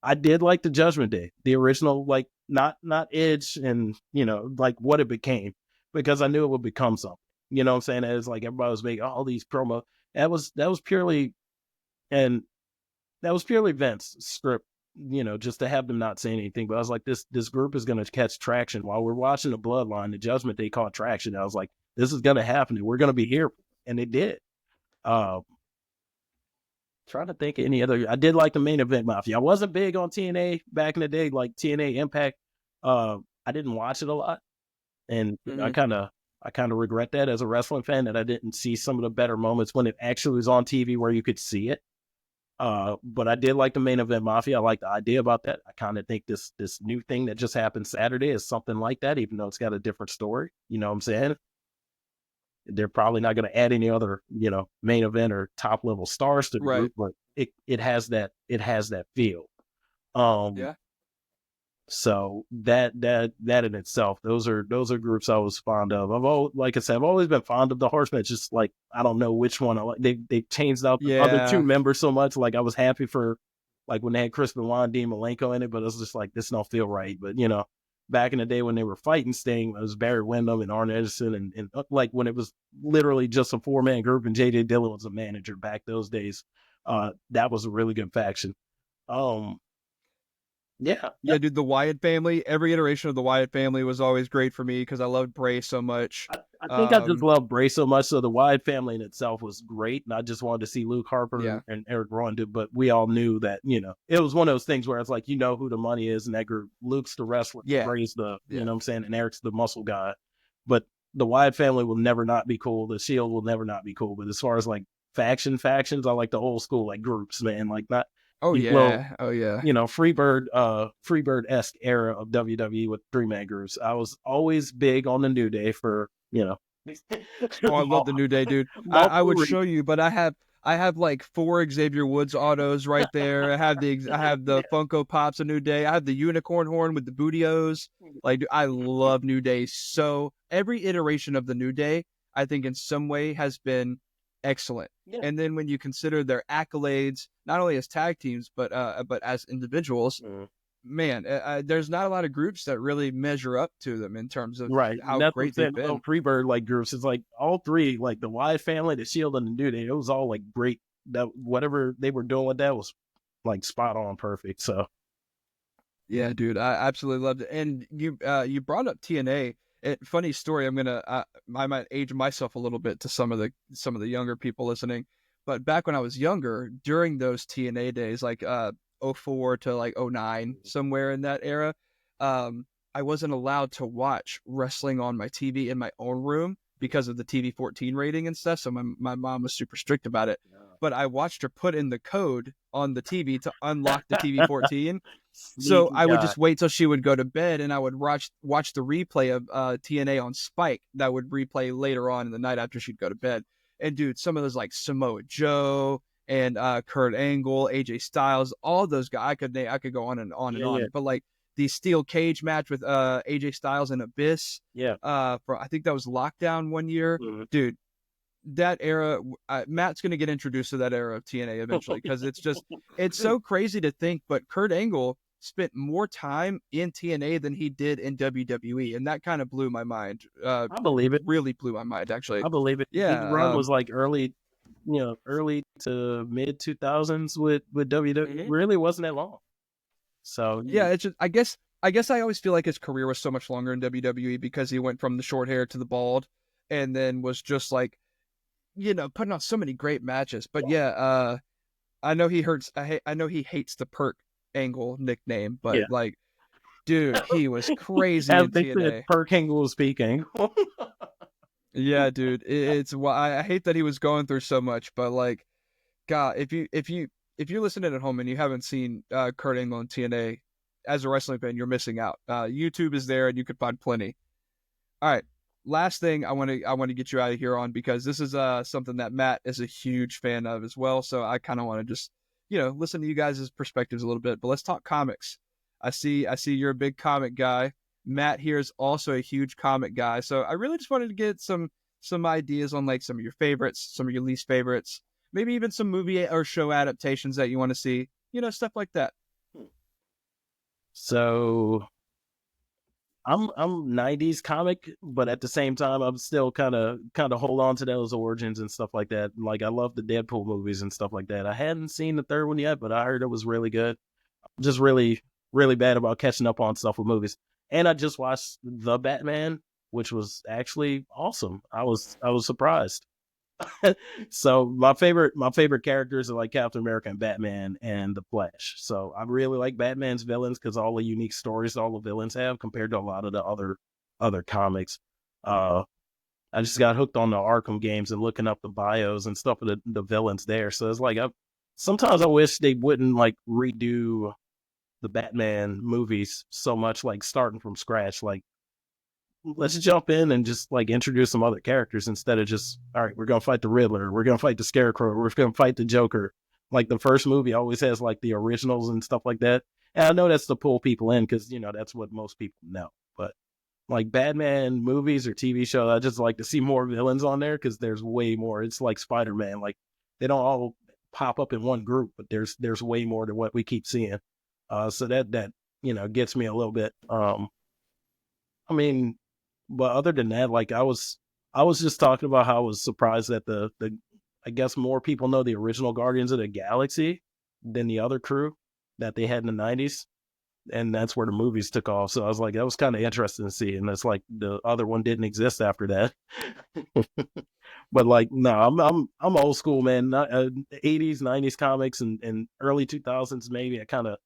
I did like the Judgment Day, the original, like not Edge and, like what it became, because I knew it would become something. You know what I'm saying? It was like everybody was making all these promo. That was purely Vince's script. Just to have them not say anything. But I was like, this group is going to catch traction. While we're watching the Bloodline, the Judgment Day caught traction. I was like, this is going to happen, and we're going to be here. And it did. Trying to think of any other. I did like the Main Event Mafia. I wasn't big on TNA back in the day, like TNA Impact. I didn't watch it a lot. And I kind of regret that as a wrestling fan, that I didn't see some of the better moments when it actually was on TV where you could see it. But I did like the Main Event Mafia. I like the idea about that. I kind of think this new thing that just happened Saturday is something like that, even though it's got a different story. You know what I'm saying? They're probably not going to add any other, main event or top level stars to the group, but it has that feel. Yeah. So that in itself, those are groups I was fond of. Like I said, I've always been fond of the Horsemen. It's just like I don't know which one I like. They changed out the other two members so much. Like I was happy for like when they had Chris Benoit, Dean Malenko in it, but it was just like this don't feel right. But back in the day when they were fighting Sting, it was Barry Windham and Arn Anderson, and like when it was literally just a 4-man group and JJ Dillon was a manager back those days. That was a really good faction. Yeah, dude, the Wyatt family, every iteration of the Wyatt family was always great for me because I loved Bray so much. I think I just love Bray so much, so the Wyatt family in itself was great, and I just wanted to see Luke Harper and Eric Rowan do, but we all knew that, it was one of those things where it's like, who the money is in that group. Luke's the wrestler, Bray's the, you know what I'm saying, and Eric's the muscle guy. But the Wyatt family will never not be cool. The Shield will never not be cool. But as far as like factions, I like the old school, like groups, man, like not, Freebird-esque era of WWE with 3-man groups. I was always big on the New Day for, Oh, I love the New Day, dude. I would show you, but I have like 4 Xavier Woods autos right there. I have the Funko Pops of New Day. I have the unicorn horn with the Bootios. Like, dude, I love New Day. So every iteration of the New Day, I think in some way has been excellent. And then when you consider their accolades, not only as tag teams, but as individuals, man, there's not a lot of groups that really measure up to them in terms of how great they've been. Freebird like groups, it's like all 3, like the Wyatt family, the Shield, and the New Day. It was all like great. That whatever they were doing with that was like spot on, perfect. So, yeah, dude, I absolutely loved it. And you brought up TNA. Funny story. I might age myself a little bit to some of the younger people listening, but back when I was younger, during those TNA days, like 04 to like 09, somewhere in that era, I wasn't allowed to watch wrestling on my TV in my own room because of the TV 14 rating and stuff. So my mom was super strict about it. But I watched her put in the code on the TV to unlock the TV 14. So I would just wait till she would go to bed, and I would watch the replay of TNA on Spike that would replay later on in the night after she'd go to bed. And dude, some of those like Samoa Joe and Kurt Angle, AJ Styles, all those guys, I could go on and on and on. Yeah. But like the steel cage match with AJ Styles and Abyss, for I think that was Lockdown one year, dude. That era, Matt's going to get introduced to that era of TNA eventually because it's so crazy to think. But Kurt Angle spent more time in TNA than he did in WWE, and that kind of blew my mind. I believe it. Really blew my mind, actually. I believe it. Yeah, his run was like early to mid 2000s with WWE. Really wasn't that long. So yeah, it's just I guess I always feel like his career was so much longer in WWE because he went from the short hair to the bald, and then was just like, putting on so many great matches. But I know he I know he hates the Perk Angle nickname, but like, dude, he was crazy in TNA. Perk Angle speaking. Yeah, dude, it's I hate that he was going through so much, but like, God, if you're listening at home and you haven't seen Kurt Angle in TNA as a wrestling fan, you're missing out. YouTube is there, and you could find plenty. All right. Last thing I want to get you out of here on, because this is something that Matt is a huge fan of as well. So I kind of want to just listen to you guys' perspectives a little bit. But let's talk comics. I see you're a big comic guy. Matt here is also a huge comic guy. So I really just wanted to get some ideas on like some of your favorites, some of your least favorites, maybe even some movie or show adaptations that you want to see. Stuff like that. So I'm 90s comic, but at the same time, I'm still kind of hold on to those origins and stuff like that. Like I love the Deadpool movies and stuff like that. I hadn't seen the third one yet, but I heard it was really good. I'm just really, really bad about catching up on stuff with movies. And I just watched The Batman, which was actually awesome. I was surprised. So my favorite characters are like Captain America and Batman and the Flash. So I really like Batman's villains because all the unique stories all the villains have compared to a lot of the other comics. I just got hooked on the Arkham games and looking up the bios and stuff of the villains there. So it's like sometimes I wish they wouldn't like redo the Batman movies so much, like starting from scratch. Like, let's jump in and just like introduce some other characters instead of just, all right, we're gonna fight the Riddler, we're gonna fight the Scarecrow, we're gonna fight the Joker. Like the first movie always has like the originals and stuff like that. And I know that's to pull people in because, you know, that's what most people know. But like Batman movies or TV shows, I just like to see more villains on there because there's way more. It's like Spider-Man. Like they don't all pop up in one group, but there's way more to what we keep seeing. So that you know gets me a little bit. I mean, but other than that, like I was just talking about how I was surprised that the I guess more people know the original Guardians of the Galaxy than the other crew that they had in the 90s. And that's where the movies took off. So I was like, that was kind of interesting to see. And it's like the other one didn't exist after that. But like, no, I'm old school, man. 80s, 90s comics and early 2000s, maybe. I kind of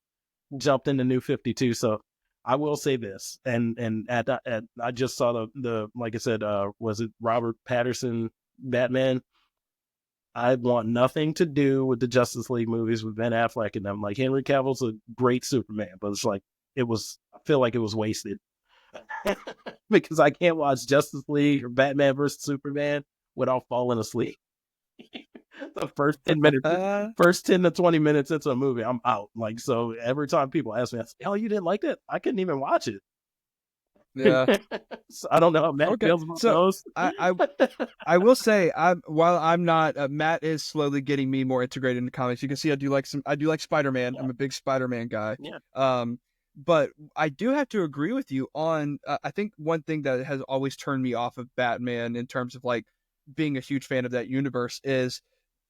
jumped into New 52. So I will say this. And I just saw the like I said, was it Robert Pattinson Batman? I want nothing to do with the Justice League movies with Ben Affleck and them. Like Henry Cavill's a great Superman, but it's like I feel like it was wasted because I can't watch Justice League or Batman versus Superman without falling asleep. The first 10 minutes, first 10 to 20 minutes into a movie, I'm out. Like, so every time people ask me, I say, "Oh, you didn't like that?" I couldn't even watch it. Yeah. So I don't know how Matt feels about those. I will say, while I'm not, Matt is slowly getting me more integrated into comics. You can see I do like Spider-Man. Yeah. I'm a big Spider-Man guy. Yeah. But I do have to agree with you on, I think one thing that has always turned me off of Batman in terms of like being a huge fan of that universe is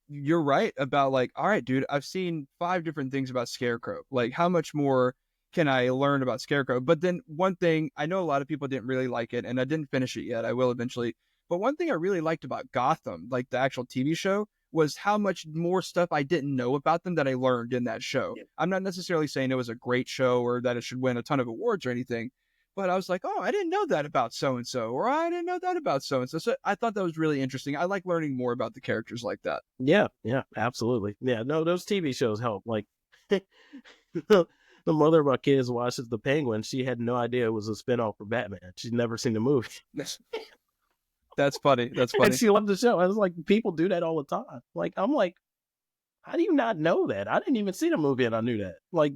you're right about like, all right, dude, I've seen 5 different things about Scarecrow. Like how much more can I learn about Scarecrow? But then one thing, I know a lot of people didn't really like it, and I didn't finish it yet. I will eventually. But one thing I really liked about Gotham, like the actual TV show, was how much more stuff I didn't know about them that I learned in that show. Yeah. I'm not necessarily saying it was a great show or that it should win a ton of awards or anything, but I was like, oh, I didn't know that about so-and-so, or I didn't know that about so-and-so. So I thought that was really interesting. I like learning more about the characters like that. Yeah, absolutely. Yeah, no, those TV shows help. Like, the mother of my kids watches The Penguin. She had no idea it was a spinoff for Batman. She'd never seen the movie. That's funny. And she loved the show. I was like, people do that all the time. Like, I'm like, how do you not know that? I didn't even see the movie and I knew that. Like,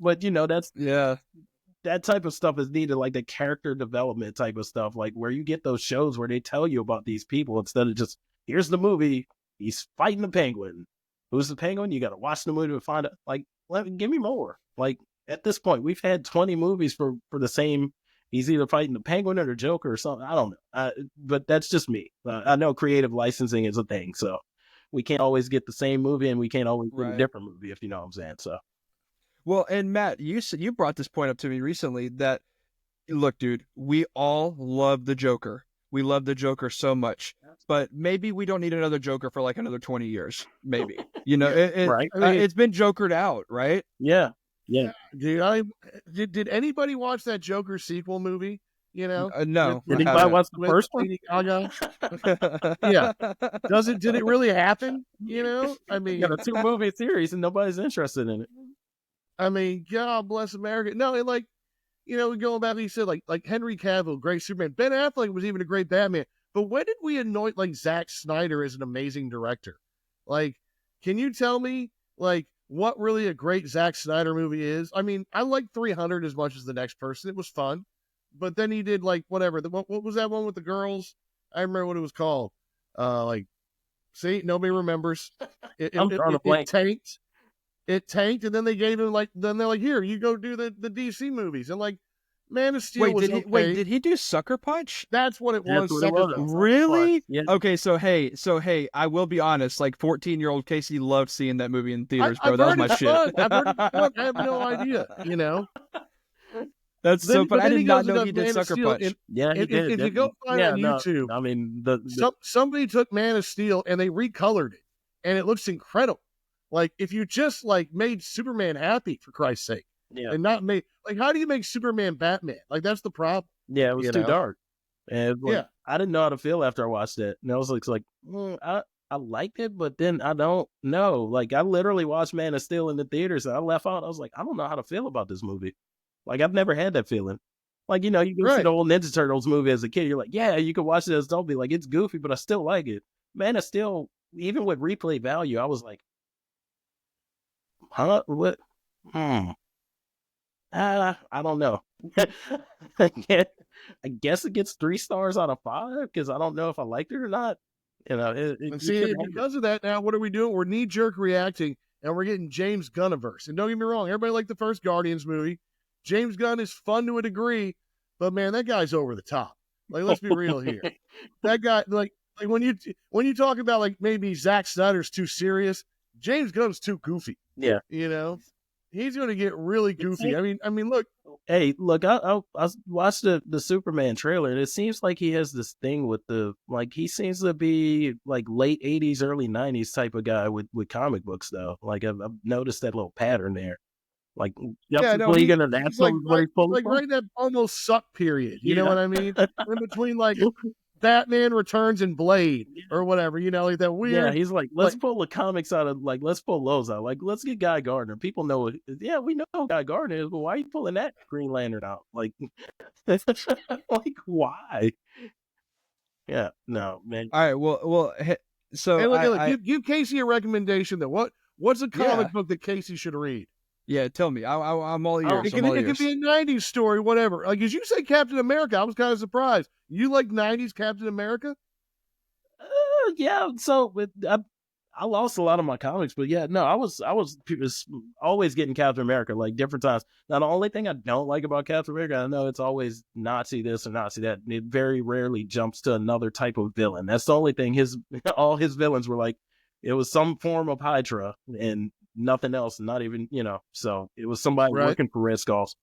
but you know, that type of stuff is needed, like the character development type of stuff, like where you get those shows where they tell you about these people instead of just, here's the movie, he's fighting the Penguin. Who's the Penguin? You got to watch the movie to find out. Like, give me more. Like, at this point, we've had 20 movies for the same. He's either fighting the Penguin or the Joker or something. I don't know. But that's just me. I know creative licensing is a thing, so we can't always get the same movie, and we can't always get a different movie, if you know what I'm saying. So, well, and Matt, you brought this point up to me recently that, look, dude, we all love the Joker. We love the Joker so much, but maybe we don't need another Joker for like another 20 years. Maybe, you know, right? It's been Jokered out, right? Yeah. Yeah. Did anybody watch that Joker sequel movie? You know, no. Did anybody watch the first one? Yeah. Did it really happen? You know, I mean, a 2-movie series and nobody's interested in it. I mean, God bless America. No, it like, you know, going back, he said like Henry Cavill, great Superman. Ben Affleck was even a great Batman. But when did we anoint like Zack Snyder as an amazing director? Like, can you tell me like what really a great Zack Snyder movie is? I mean, I like 300 as much as the next person. It was fun. But then he did like whatever. What was that one with the girls? I remember what it was called. Like, see, nobody remembers. It tanked. It tanked, and then they gave him then they're like, here, you go do the DC movies. And like, Man of Steel did he do Sucker Punch? That's what it was. Really? Yeah. Okay, so hey, I will be honest. Like 14-year-old Casey loved seeing that movie in theaters, bro. That was my shit. I've heard it's fun. I have no idea. You know. That's so. But I did not know he did Sucker Punch. Yeah, he did. If you go find it on YouTube, I mean, somebody took Man of Steel and they recolored it, and it looks incredible. Like if you just like made Superman happy, for Christ's sake. Yeah. And not make like, how do you make Superman Batman? Like that's the problem. Yeah, it was too dark. And I didn't know how to feel after I watched it. And I was like, I liked it, but then I don't know. Like, I literally watched Man of Steel in the theaters, and I left out. I was like, I don't know how to feel about this movie. Like, I've never had that feeling. Like, you go see the old Ninja Turtles movie as a kid. You're like, yeah, you can watch it as don't be like, it's goofy, but I still like it. Man of Steel, even with replay value, I was like, huh? What? I don't know. I guess it gets 3 stars out of 5 because I don't know if I liked it or not. And see, because of that, now what are we doing? We're knee jerk reacting, and we're getting James Gunniverse. And don't get me wrong, everybody liked the first Guardians movie. James Gunn is fun to a degree, but man, that guy's over the top. Like, let's be real here. That guy, like when you talk about like maybe Zack Snyder's too serious, James Gunn's too goofy. Yeah, he's going to get really goofy. I mean, look. Hey, look, I watched the Superman trailer, and it seems like he has this thing with he seems to be like late 80s, early 90s type of guy with comic books, though. Like, I've noticed that little pattern there. Like, he's like right in that almost suck period. You know what I mean? In between, like, Batman Returns and Blade or whatever, like that weird. Yeah, he's like, let's pull the comics out of, like, let's pull those out. Like, let's get Guy Gardner. People know, yeah, we know who Guy Gardner is, but why are you pulling that Green Lantern out? Like, like, why? Yeah, no, man. All right, well, so hey, look, give Casey a recommendation. That what's a comic book that Casey should read? Yeah, tell me. I'm all ears. It could be a 90s story, whatever. Like, as you say Captain America, I was kind of surprised. You like 90s Captain America? Yeah, so I lost a lot of my comics, but yeah, no, I was always getting Captain America, like, different times. Now, the only thing I don't like about Captain America, I know it's always Nazi this or Nazi that. It very rarely jumps to another type of villain. That's the only thing. All his villains were like, it was some form of Hydra and nothing else, not even, so it was somebody working for Red Skulls.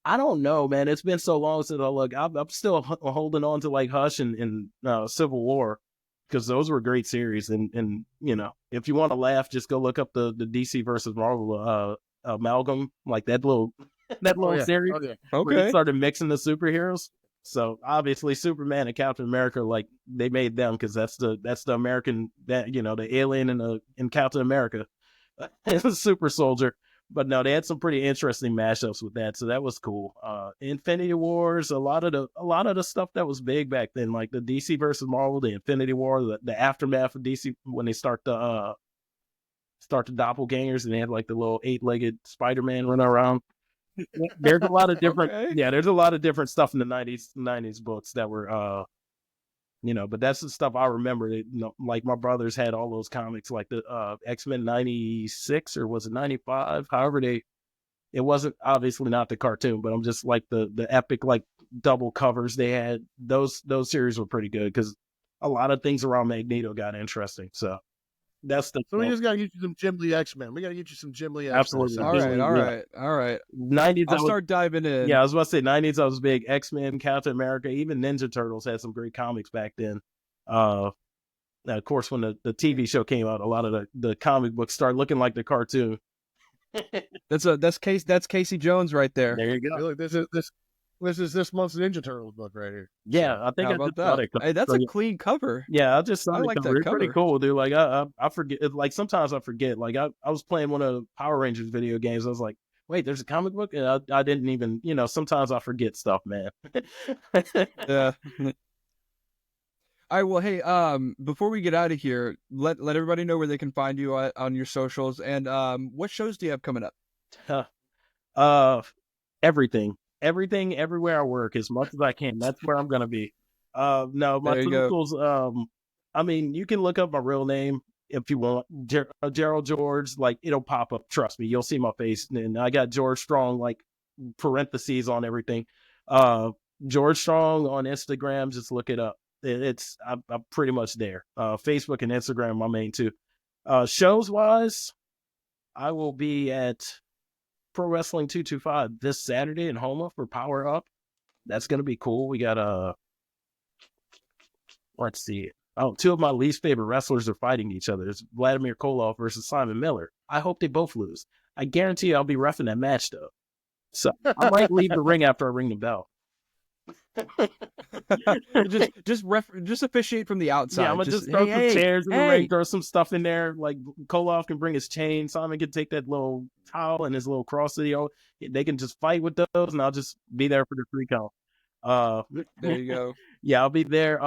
I don't know, man. It's been so long since I look. I'm still holding on to like Hush and Civil War, because those were great series. And if you want to laugh, just go look up the DC versus Marvel amalgam, like that little series. Okay, where they started mixing the superheroes. So obviously Superman and Captain America, like, they made them because that's the American, that the alien in Captain America, Super Soldier. But no, they had some pretty interesting mashups with that, so that was cool. Infinity Wars, a lot of the stuff that was big back then, like the DC versus Marvel, the Infinity War, the aftermath of DC when they start the doppelgangers, and they had like the little 8-legged Spider-Man running around. There's a lot of different, there's a lot of different stuff in the 90s books that were, but that's the stuff I remember. Like, my brothers had all those comics, like the X-Men 96, or was it 95? However, it wasn't, obviously not the cartoon, but I'm just like the epic, like, double covers they had. Those series were pretty good because a lot of things around Magneto got interesting. So that's the. So we just got to get you some Jim Lee X-Men. We got to get you some Jim Lee X-Men. Absolutely. All right. 90s. I'll start diving in. Yeah, I was about to say 90s. I was big. X-Men, Captain America, even Ninja Turtles had some great comics back then. Now, of course, when the TV show came out, a lot of the comic books started looking like the cartoon. That's Casey Jones right there. There you go. Hey, look, this is this month's Ninja Turtles book right here. Yeah, I think How about that? Hey, that's a clean cover. Yeah, I just like that cover. cover. Pretty cool, dude. Like, I forget. Like, sometimes I forget. Like, I was playing one of the Power Rangers video games. I was like, wait, there's a comic book, and I didn't even. Sometimes I forget stuff, man. Yeah. All right. Well, hey, before we get out of here, let everybody know where they can find you on your socials, and what shows do you have coming up? Everything, everywhere I work, as much as I can. That's where I'm gonna be. No, my socials. I mean, you can look up my real name if you want, Gerald George. Like, it'll pop up. Trust me, you'll see my face, and I got George Strong, like, parentheses on everything. George Strong on Instagram. Just look it up. I'm pretty much there. Facebook and Instagram, my main two. Shows wise, I will be at Pro Wrestling 225 this Saturday in Homa for Power Up. That's gonna be cool. We got let's see. Oh, two of my least favorite wrestlers are fighting each other. It's Vladimir Koloff versus Simon Miller. I hope they both lose. I guarantee I'll be reffing that match though. So I might leave the ring after I ring the bell. just officiate from the outside. Yeah, I'm gonna just throw some chairs in the ring, throw some stuff in there. Like Koloff can bring his chain, Simon can take that little towel and his little cross video. They can just fight with those, and I'll just be there for the 3 count. There you go. Yeah, I'll be there.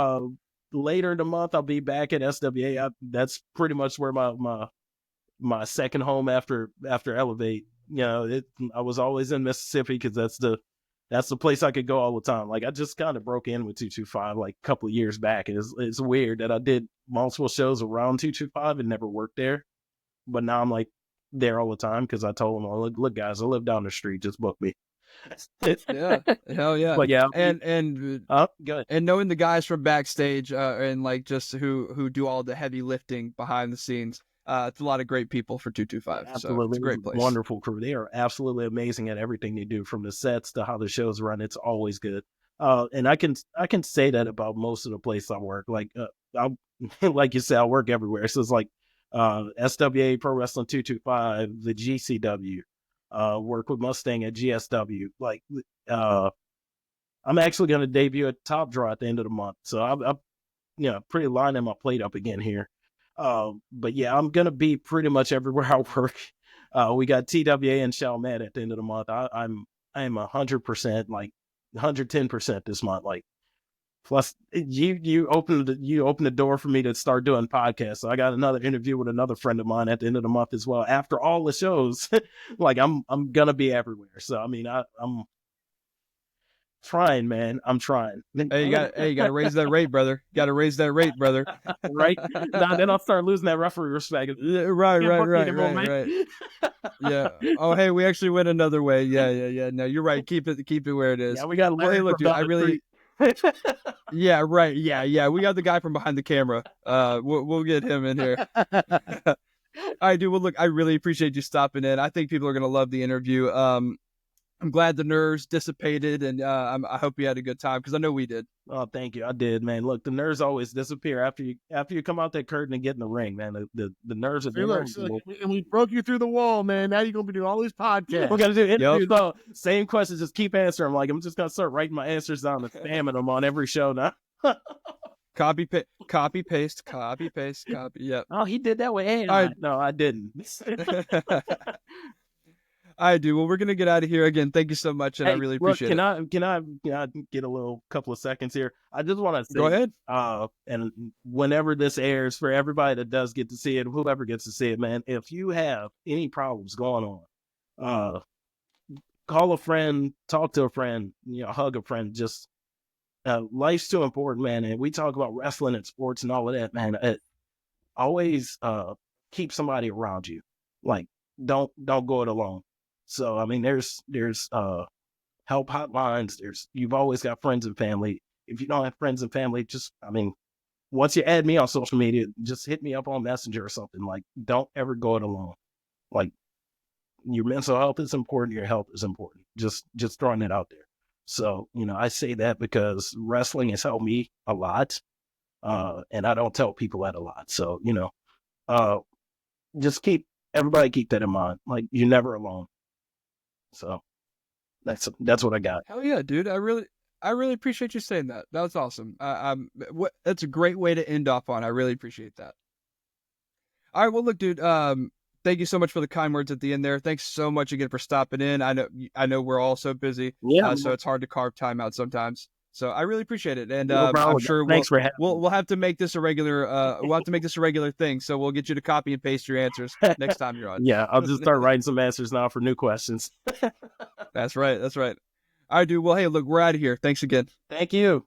Later in the month, I'll be back at SWA. That's pretty much where my second home after Elevate. You know, I was always in Mississippi because that's the place I could go all the time. Like I just kind of broke in with 225 like a couple of years back. It's weird that I did multiple shows around 225 and never worked there, but now I'm like there all the time because I told them, oh, look, guys, I live down the street. Just book me. Yeah, hell yeah. But yeah, and good. And knowing the guys from backstage and like just who do all the heavy lifting behind the scenes, it's a lot of great people for 225. Absolutely, so it's a great place. Wonderful crew. They are absolutely amazing at everything they do, from the sets to how the shows run. It's always good. And I can say that about most of the places I work. Like like you said, I work everywhere. So it's like SWA, Pro Wrestling 225, the GCW. Work with Mustang at GSW. Like, I'm actually going to debut at Top Draw at the end of the month. So I'm pretty lining my plate up again here. But yeah, I'm going to be pretty much everywhere I work. We got TWA and Chalmette at the end of the month. I am 100%, like 110% this month. Like, plus you opened the door for me to start doing podcasts. So I got another interview with another friend of mine at the end of the month as well. After all the shows, like I'm gonna be everywhere. So I mean, I'm trying, man. I'm trying. Hey, you got to raise that rate, brother. Got to raise that rate, brother. Right? Nah, then I'll start losing that referee respect. Right. Yeah. Oh, hey, we actually went another way. Yeah. No, you're right. Keep it where it is. Yeah, we got. Hey, look, dude, I really. Yeah, right. Yeah. We got the guy from behind the camera. We'll get him in here. All right, dude. Well, look, I really appreciate you stopping in. I think people are gonna love the interview. I'm glad the nerves dissipated, and I hope you had a good time because I know we did. Oh, thank you. I did, man. Look, the nerves always disappear after you come out that curtain and get in the ring, man. The nerves are there. And we broke you through the wall, man. Now you're gonna be doing all these podcasts. We're gonna do interviews. So, same questions, just keep answering. Like I'm just gonna start writing my answers down and spamming them on every show now. Copy paste. Yep. Oh, he did that way. No, I didn't. I do. Well, we're gonna get out of here again. Thank you so much, and I really appreciate it. Can I get a couple of seconds here? I just want to say, go ahead. And whenever this airs, for everybody that does get to see it, whoever gets to see it, man, if you have any problems going on, call a friend, talk to a friend, hug a friend. Just life's too important, man. And we talk about wrestling and sports and all of that, man. Always keep somebody around you. Like, don't go it alone. So, I mean, there's help hotlines. You've always got friends and family. If you don't have friends and family, once you add me on social media, just hit me up on Messenger or something. Like, don't ever go it alone. Like, your mental health is important. Your health is important. Just throwing it out there. So, I say that because wrestling has helped me a lot. And I don't tell people that a lot. So, just everybody keep that in mind. Like, you're never alone. So that's what I got. Hell yeah, dude. I really appreciate you saying that. That was awesome. That's a great way to end off on. I really appreciate that. All right. Well, look, dude, thank you so much for the kind words at the end there. Thanks so much again for stopping in. I know we're all so busy. Yeah. So it's hard to carve time out sometimes. So I really appreciate it, and no I'm sure we'll have to make this a regular. We'll have to make this a regular thing. So we'll get you to copy and paste your answers next time you're on. Yeah, I'll just start writing some answers now for new questions. That's right. All right, dude. Well, hey, look, we're out of here. Thanks again. Thank you.